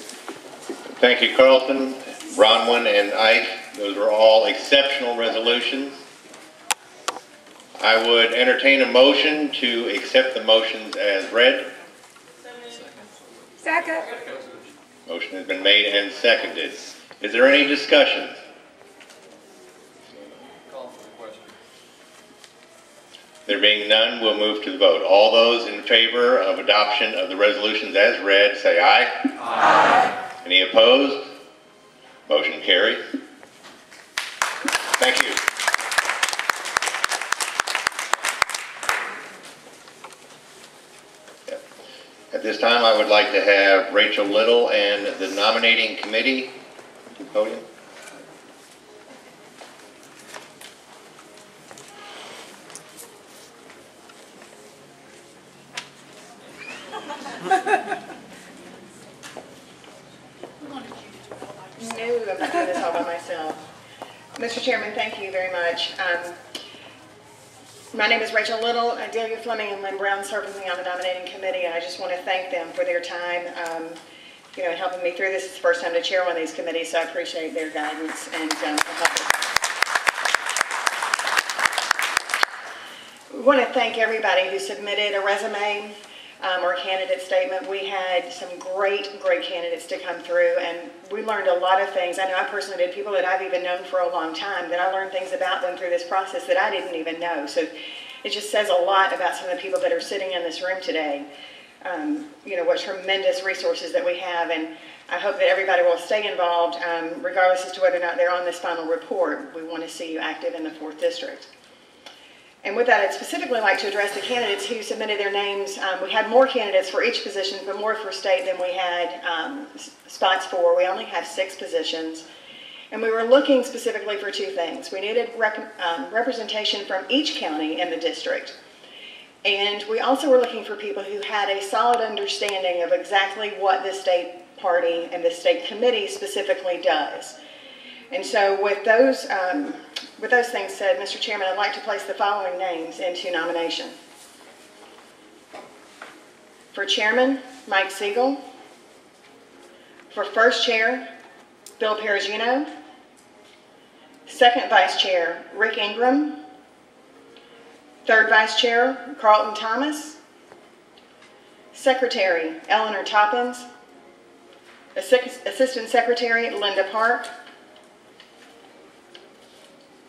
Thank you, Carlton, Bronwyn, and Ike. Those were all exceptional resolutions. I would entertain a motion to accept the motions as read. Second. Motion has been made and seconded. Is there any discussion? Call for the question. There being none, we'll move to the vote. All those in favor of adoption of the resolutions as read, say aye. Aye. Any opposed? Motion carries. Thank you. At this time, I would like to have Rachel Little and the nominating committee to the podium. No, I'm not doing this all by myself. Mr. Chairman, thank you very much. My name is Rachel Little. Delia Fleming and Lynn Brown serve with me on the nominating committee, and I just want to thank them for their time, in helping me through this. It's the first time to chair one of these committees, so I appreciate their guidance and help. We want to thank everybody who submitted a resume or candidate statement. We had some great candidates to come through, and we learned a lot of things. I know I personally did, people that I've even known for a long time, that I learned things about them through this process that I didn't even know. So it just says a lot about some of the people that are sitting in this room today. You know, what tremendous resources that we have, and I hope that everybody will stay involved, regardless as to whether or not they're on this final report. We want to see you active in the 4th District. And with that, I'd specifically like to address the candidates who submitted their names. We had more candidates for each position, but more for state than we had spots for. We only have 6 positions. And we were looking specifically for 2 things. We needed representation from each county in the district. And we also were looking for people who had a solid understanding of exactly what the state party and the state committee specifically does. And so with those things said, Mr. Chairman, I'd like to place the following names into nomination. For Chairman, Mike Seigle. For First Chair, Bill Perugino. Second Vice Chair, Rick Ingram. Third Vice Chair, Carlton Thomas. Secretary, Eleanor Toppins. Assistant Secretary, Linda Park.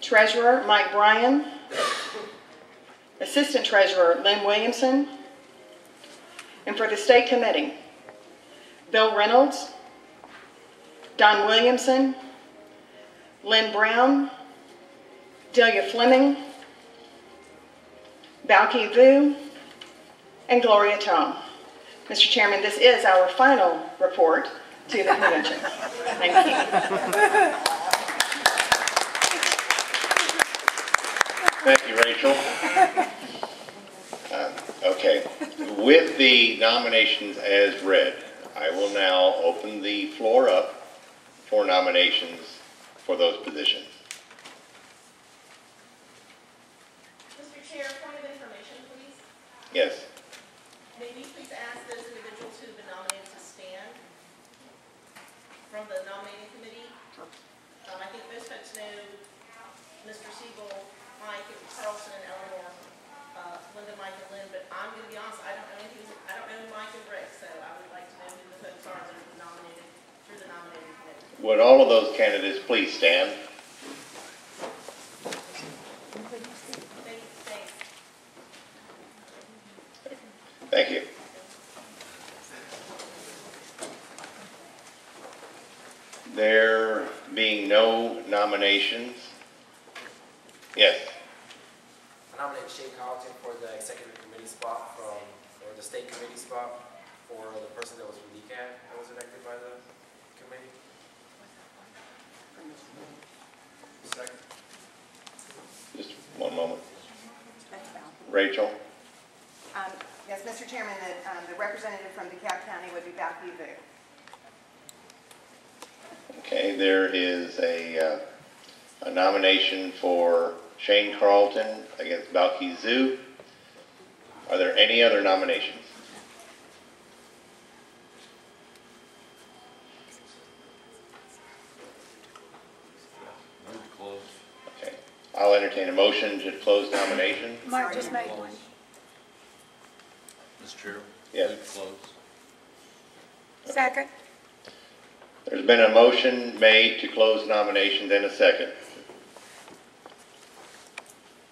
Treasurer, Mike Bryan. Assistant Treasurer, Lynn Williamson. And for the State Committee, Bill Reynolds, Don Williamson, Lynn Brown, Delia Fleming, Balki Vu, and Gloria Tong. Mr. Chairman, this is our final report to the convention. Thank you. Thank you, Rachel. Okay, with the nominations as read, I will now open the floor up for nominations for those positions. Mr. Chair, point of information, please. Yes. May we please ask those individuals who have been nominated to stand from the nominating committee? I think most folks know Mr. Seigle, Mike, and Carlson, and Eleanor, Linda, Mike, and Lynn, but I'm going to be honest, I don't know Mike and Rick, so I would like to know who the folks are that have been nominated through the nominating committee. Would all of those candidates please stand? Thank you. There being no nominations. Yes. I nominate Shane Carlton for the executive committee spot or the state committee spot for the person that was from DCAT that was elected by the committee. Second. Just one moment. Rachel. Yes, Mr. Chairman, the representative from DeKalb County would be Balki Vu. Okay, there is a nomination for Shane Carlton against Balki Vu. Are there any other nominations? Okay, I'll entertain a motion to close nomination. Mike just made one. Mr. Chair? Yes. Close. Second. There's been a motion made to close nominations and a second.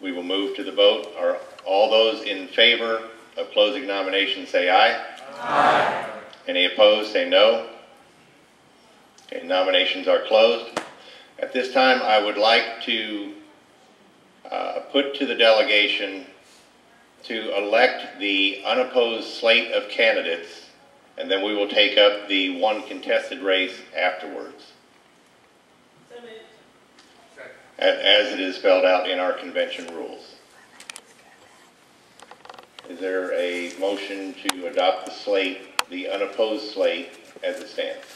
We will move to the vote. Are all those in favor of closing nominations say aye? Aye. Any opposed say no. Okay, nominations are closed. At this time, I would like to put to the delegation to elect the unopposed slate of candidates, and then we will take up the one contested race afterwards, as it is spelled out in our convention rules. Is there a motion to adopt the slate, the unopposed slate, as it stands?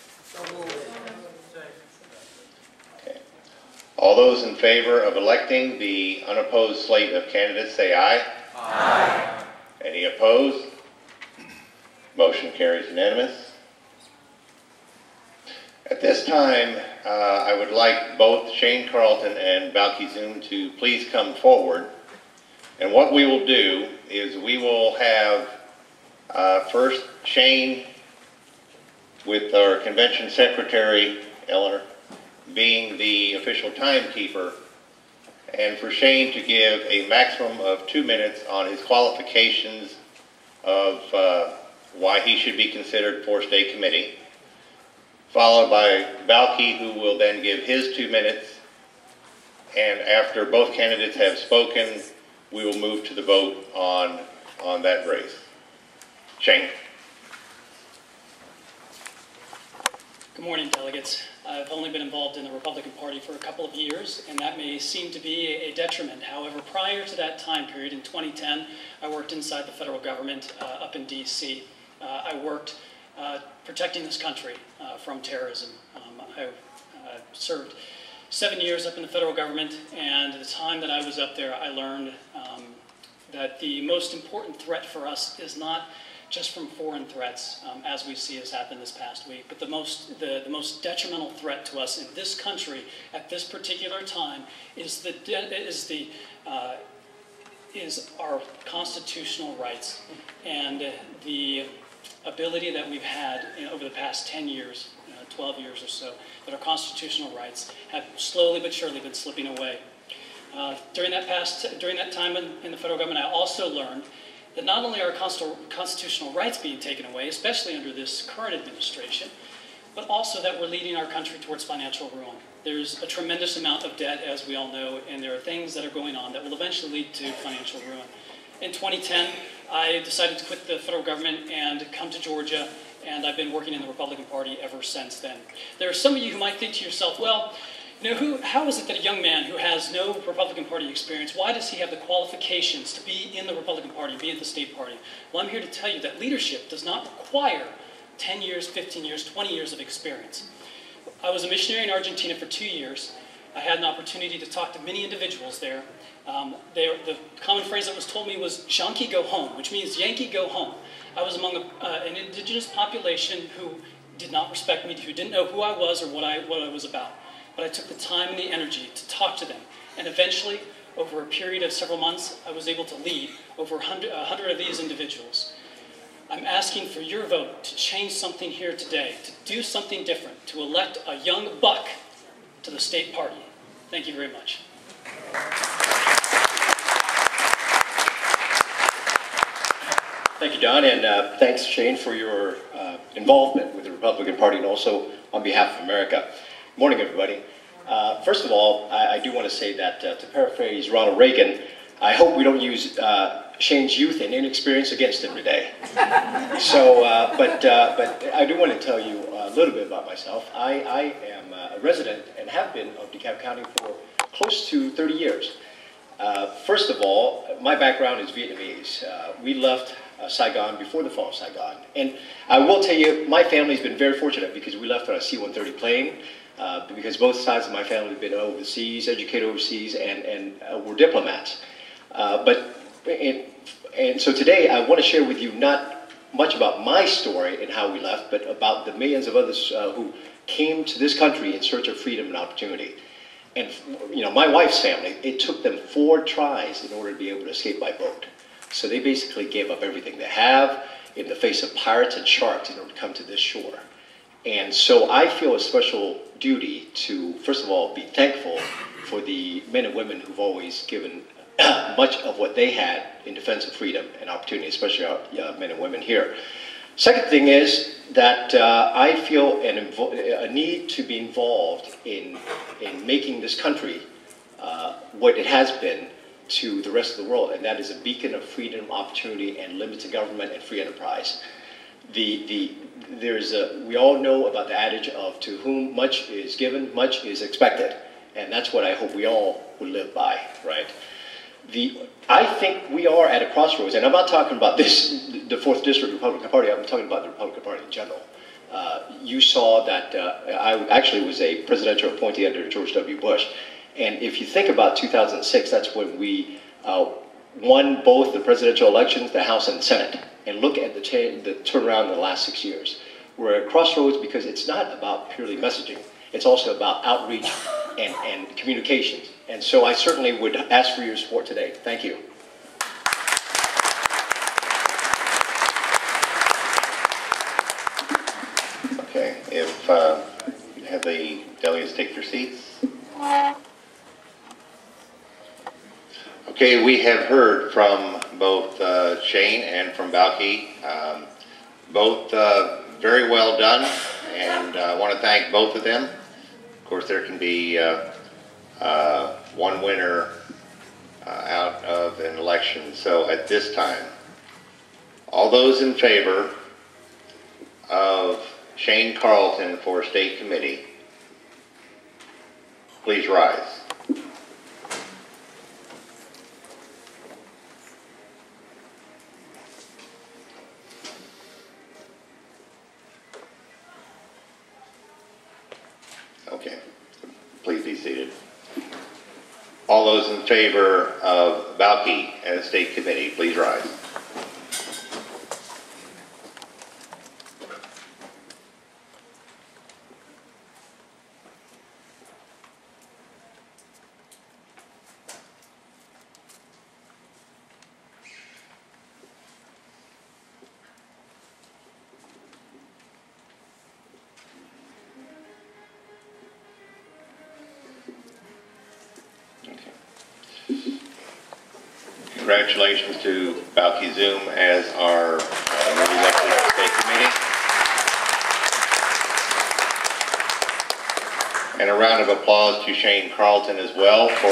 Okay. All those in favor of electing the unopposed slate of candidates say aye. Aye. Any opposed? Motion carries unanimous. At this time, I would like both Shane Carlton and Balki Vu to please come forward And what we will do is we will have first Shane with our convention secretary, Eleanor, being the official timekeeper, and for Shane to give a maximum of 2 minutes on his qualifications of why he should be considered for state committee, followed by Balky, who will then give his 2 minutes, and after both candidates have spoken, we will move to the vote on that race. Shane. Good morning, delegates. I've only been involved in the Republican Party for a couple of years, and that may seem to be a detriment. However, prior to that time period, in 2010, I worked inside the federal government up in D.C. I worked protecting this country from terrorism. I served 7 years up in the federal government, and the time that I was up there, I learned that the most important threat for us is not just from foreign threats, as we see has happened this past week, but the most detrimental threat to us in this country at this particular time is our constitutional rights and the ability that we've had over the past 10 years, 12 years or so, that our constitutional rights have slowly but surely been slipping away. During that time in the federal government, I also learned that not only are constitutional rights being taken away, especially under this current administration, but also that we're leading our country towards financial ruin. There's a tremendous amount of debt, as we all know, and there are things that are going on that will eventually lead to financial ruin. In 2010, I decided to quit the federal government and come to Georgia, and I've been working in the Republican Party ever since then. There are some of you who might think to yourself, well, how is it that a young man who has no Republican Party experience, why does he have the qualifications to be in the Republican Party, be in the state party? Well, I'm here to tell you that leadership does not require 10 years, 15 years, 20 years of experience. I was a missionary in Argentina for 2 years. I had an opportunity to talk to many individuals there. The common phrase that was told me was, "Yankee go home," which means Yankee go home. I was among an indigenous population who did not respect me, who didn't know who I was or what I was about. But I took the time and the energy to talk to them. And eventually, over a period of several months, I was able to lead over 100 of these individuals. I'm asking for your vote to change something here today, to do something different, to elect a young buck to the state party. Thank you very much. Thank you, Don, and thanks, Shane, for your involvement with the Republican Party and also on behalf of America. Good morning, everybody. First of all, I do want to say that, to paraphrase Ronald Reagan, I hope we don't use Shane's youth and inexperience against him today. So, but I do want to tell you a little bit about myself. I am a resident and have been of DeKalb County for close to 30 years. First of all, my background is Vietnamese. We left Saigon before the fall of Saigon. And I will tell you, my family's been very fortunate because we left on a C-130 plane, because both sides of my family have been overseas, educated overseas, and were diplomats. And so today I want to share with you not much about my story and how we left, but about the millions of others who came to this country in search of freedom and opportunity. And my wife's family, it took them 4 tries in order to be able to escape by boat. So they basically gave up everything they have in the face of pirates and sharks in order to come to this shore. And so I feel a special duty to, first of all, be thankful for the men and women who've always given much of what they had in defense of freedom and opportunity, especially our men and women here. Second thing is that I feel a need to be involved in making this country what it has been to the rest of the world, and that is a beacon of freedom, opportunity, and limited government and free enterprise. We all know about the adage of to whom much is given, much is expected, and that's what I hope we all would live by, right? I think we are at a crossroads, and I'm not talking about the 4th District Republican Party, I'm talking about the Republican Party in general. You saw that I actually was a presidential appointee under George W. Bush, and if you think about 2006, that's when we won both the presidential elections, the House and the Senate, and look at the turnaround in the last 6 years. We're at a crossroads because it's not about purely messaging, it's also about outreach and communications. And so I certainly would ask for your support today. Thank you. have the delegates take their seats. Okay, we have heard from both Shane and from Balki. Both very well done, and I want to thank both of them. Of course, there can be one winner out of an election. So at this time, all those in favor of Shane Carlton for State Committee, please rise. Okay, please be seated. All those in favor of Balki as State Committee, please rise. Congratulations to Balki Zoom as our newly elected State Committee. And a round of applause to Shane Carlton as well for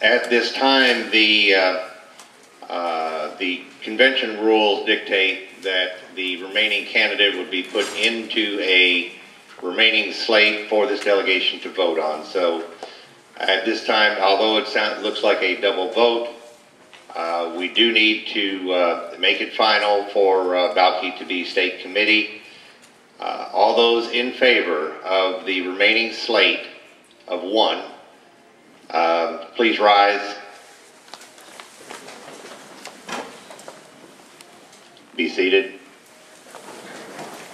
at this time, the convention rules dictate that the remaining candidate would be put into a remaining slate for this delegation to vote on. So at this time, although it looks like a double vote, we do need to make it final for Balki to be State Committee. All those in favor of the remaining slate of one, please rise. Be seated.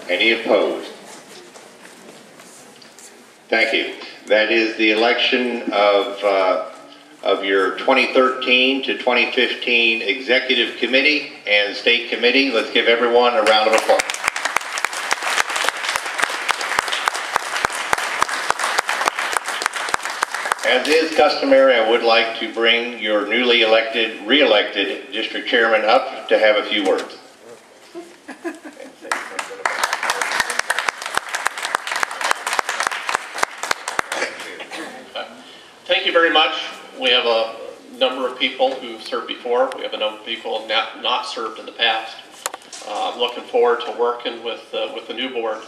Any opposed? Thank you. That is the election of your 2013 to 2015 Executive Committee and State Committee. Let's give everyone a round of applause. As is customary, I would like to bring your newly re-elected District Chairman up to have a few words. Thank you very much. We have a number of people who've served before. We have a number of people who have not served in the past. I'm looking forward to working with the new board,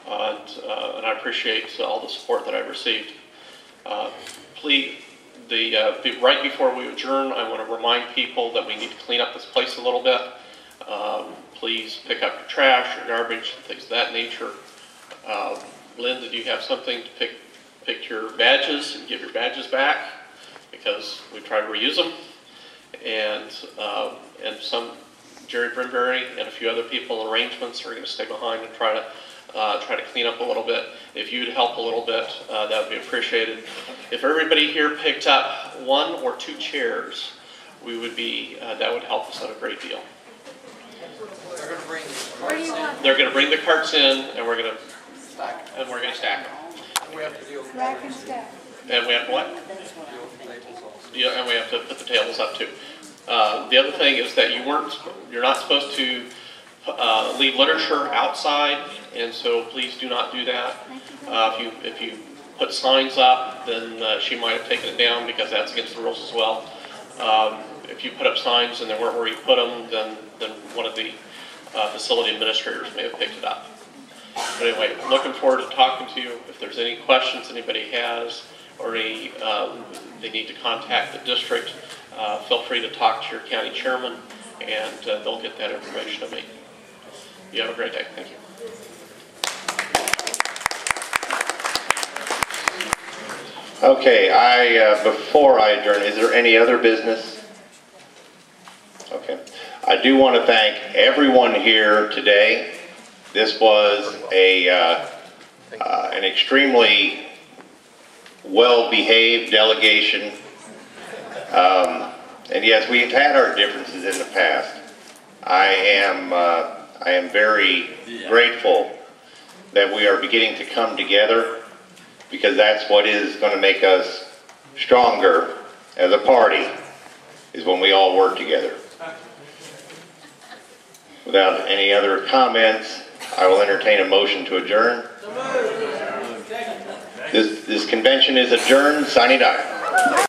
and I appreciate all the support that I've received. Please, right before we adjourn, I want to remind people that we need to clean up this place a little bit. Please pick up your trash, your garbage, things of that nature. Linda, do you have something to pick your badges and give your badges back, because we try to reuse them, and some Jerry Brimberry and a few other people arrangements are going to stay behind and try to clean up a little bit. If you'd help a little bit, that would be appreciated. If everybody here picked up 1 or 2 chairs, we would be that would help us out a great deal. They're going to bring the carts in, and we're going to stack them. We have to deal with Rack and stack. And we have what? Yeah, and we have to put the tables up too. The other thing is that you're not supposed to leave literature outside, and so please do not do that. If you put signs up, then she might have taken it down because that's against the rules as well. If you put up signs and they weren't where you put them, then one of the facility administrators may have picked it up. But anyway, looking forward to talking to you. If there's any questions anybody has, or any they need to contact the district, feel free to talk to your county chairman, and they'll get that information to me. You have a great day. Thank you. Okay, before I adjourn, is there any other business? Okay. I do want to thank everyone here today. This was an extremely well-behaved delegation. And yes, we've had our differences in the past. I am very grateful that we are beginning to come together, because that's what is going to make us stronger as a party, is when we all work together. Without any other comments, I will entertain a motion to adjourn. This convention is adjourned. Signing out.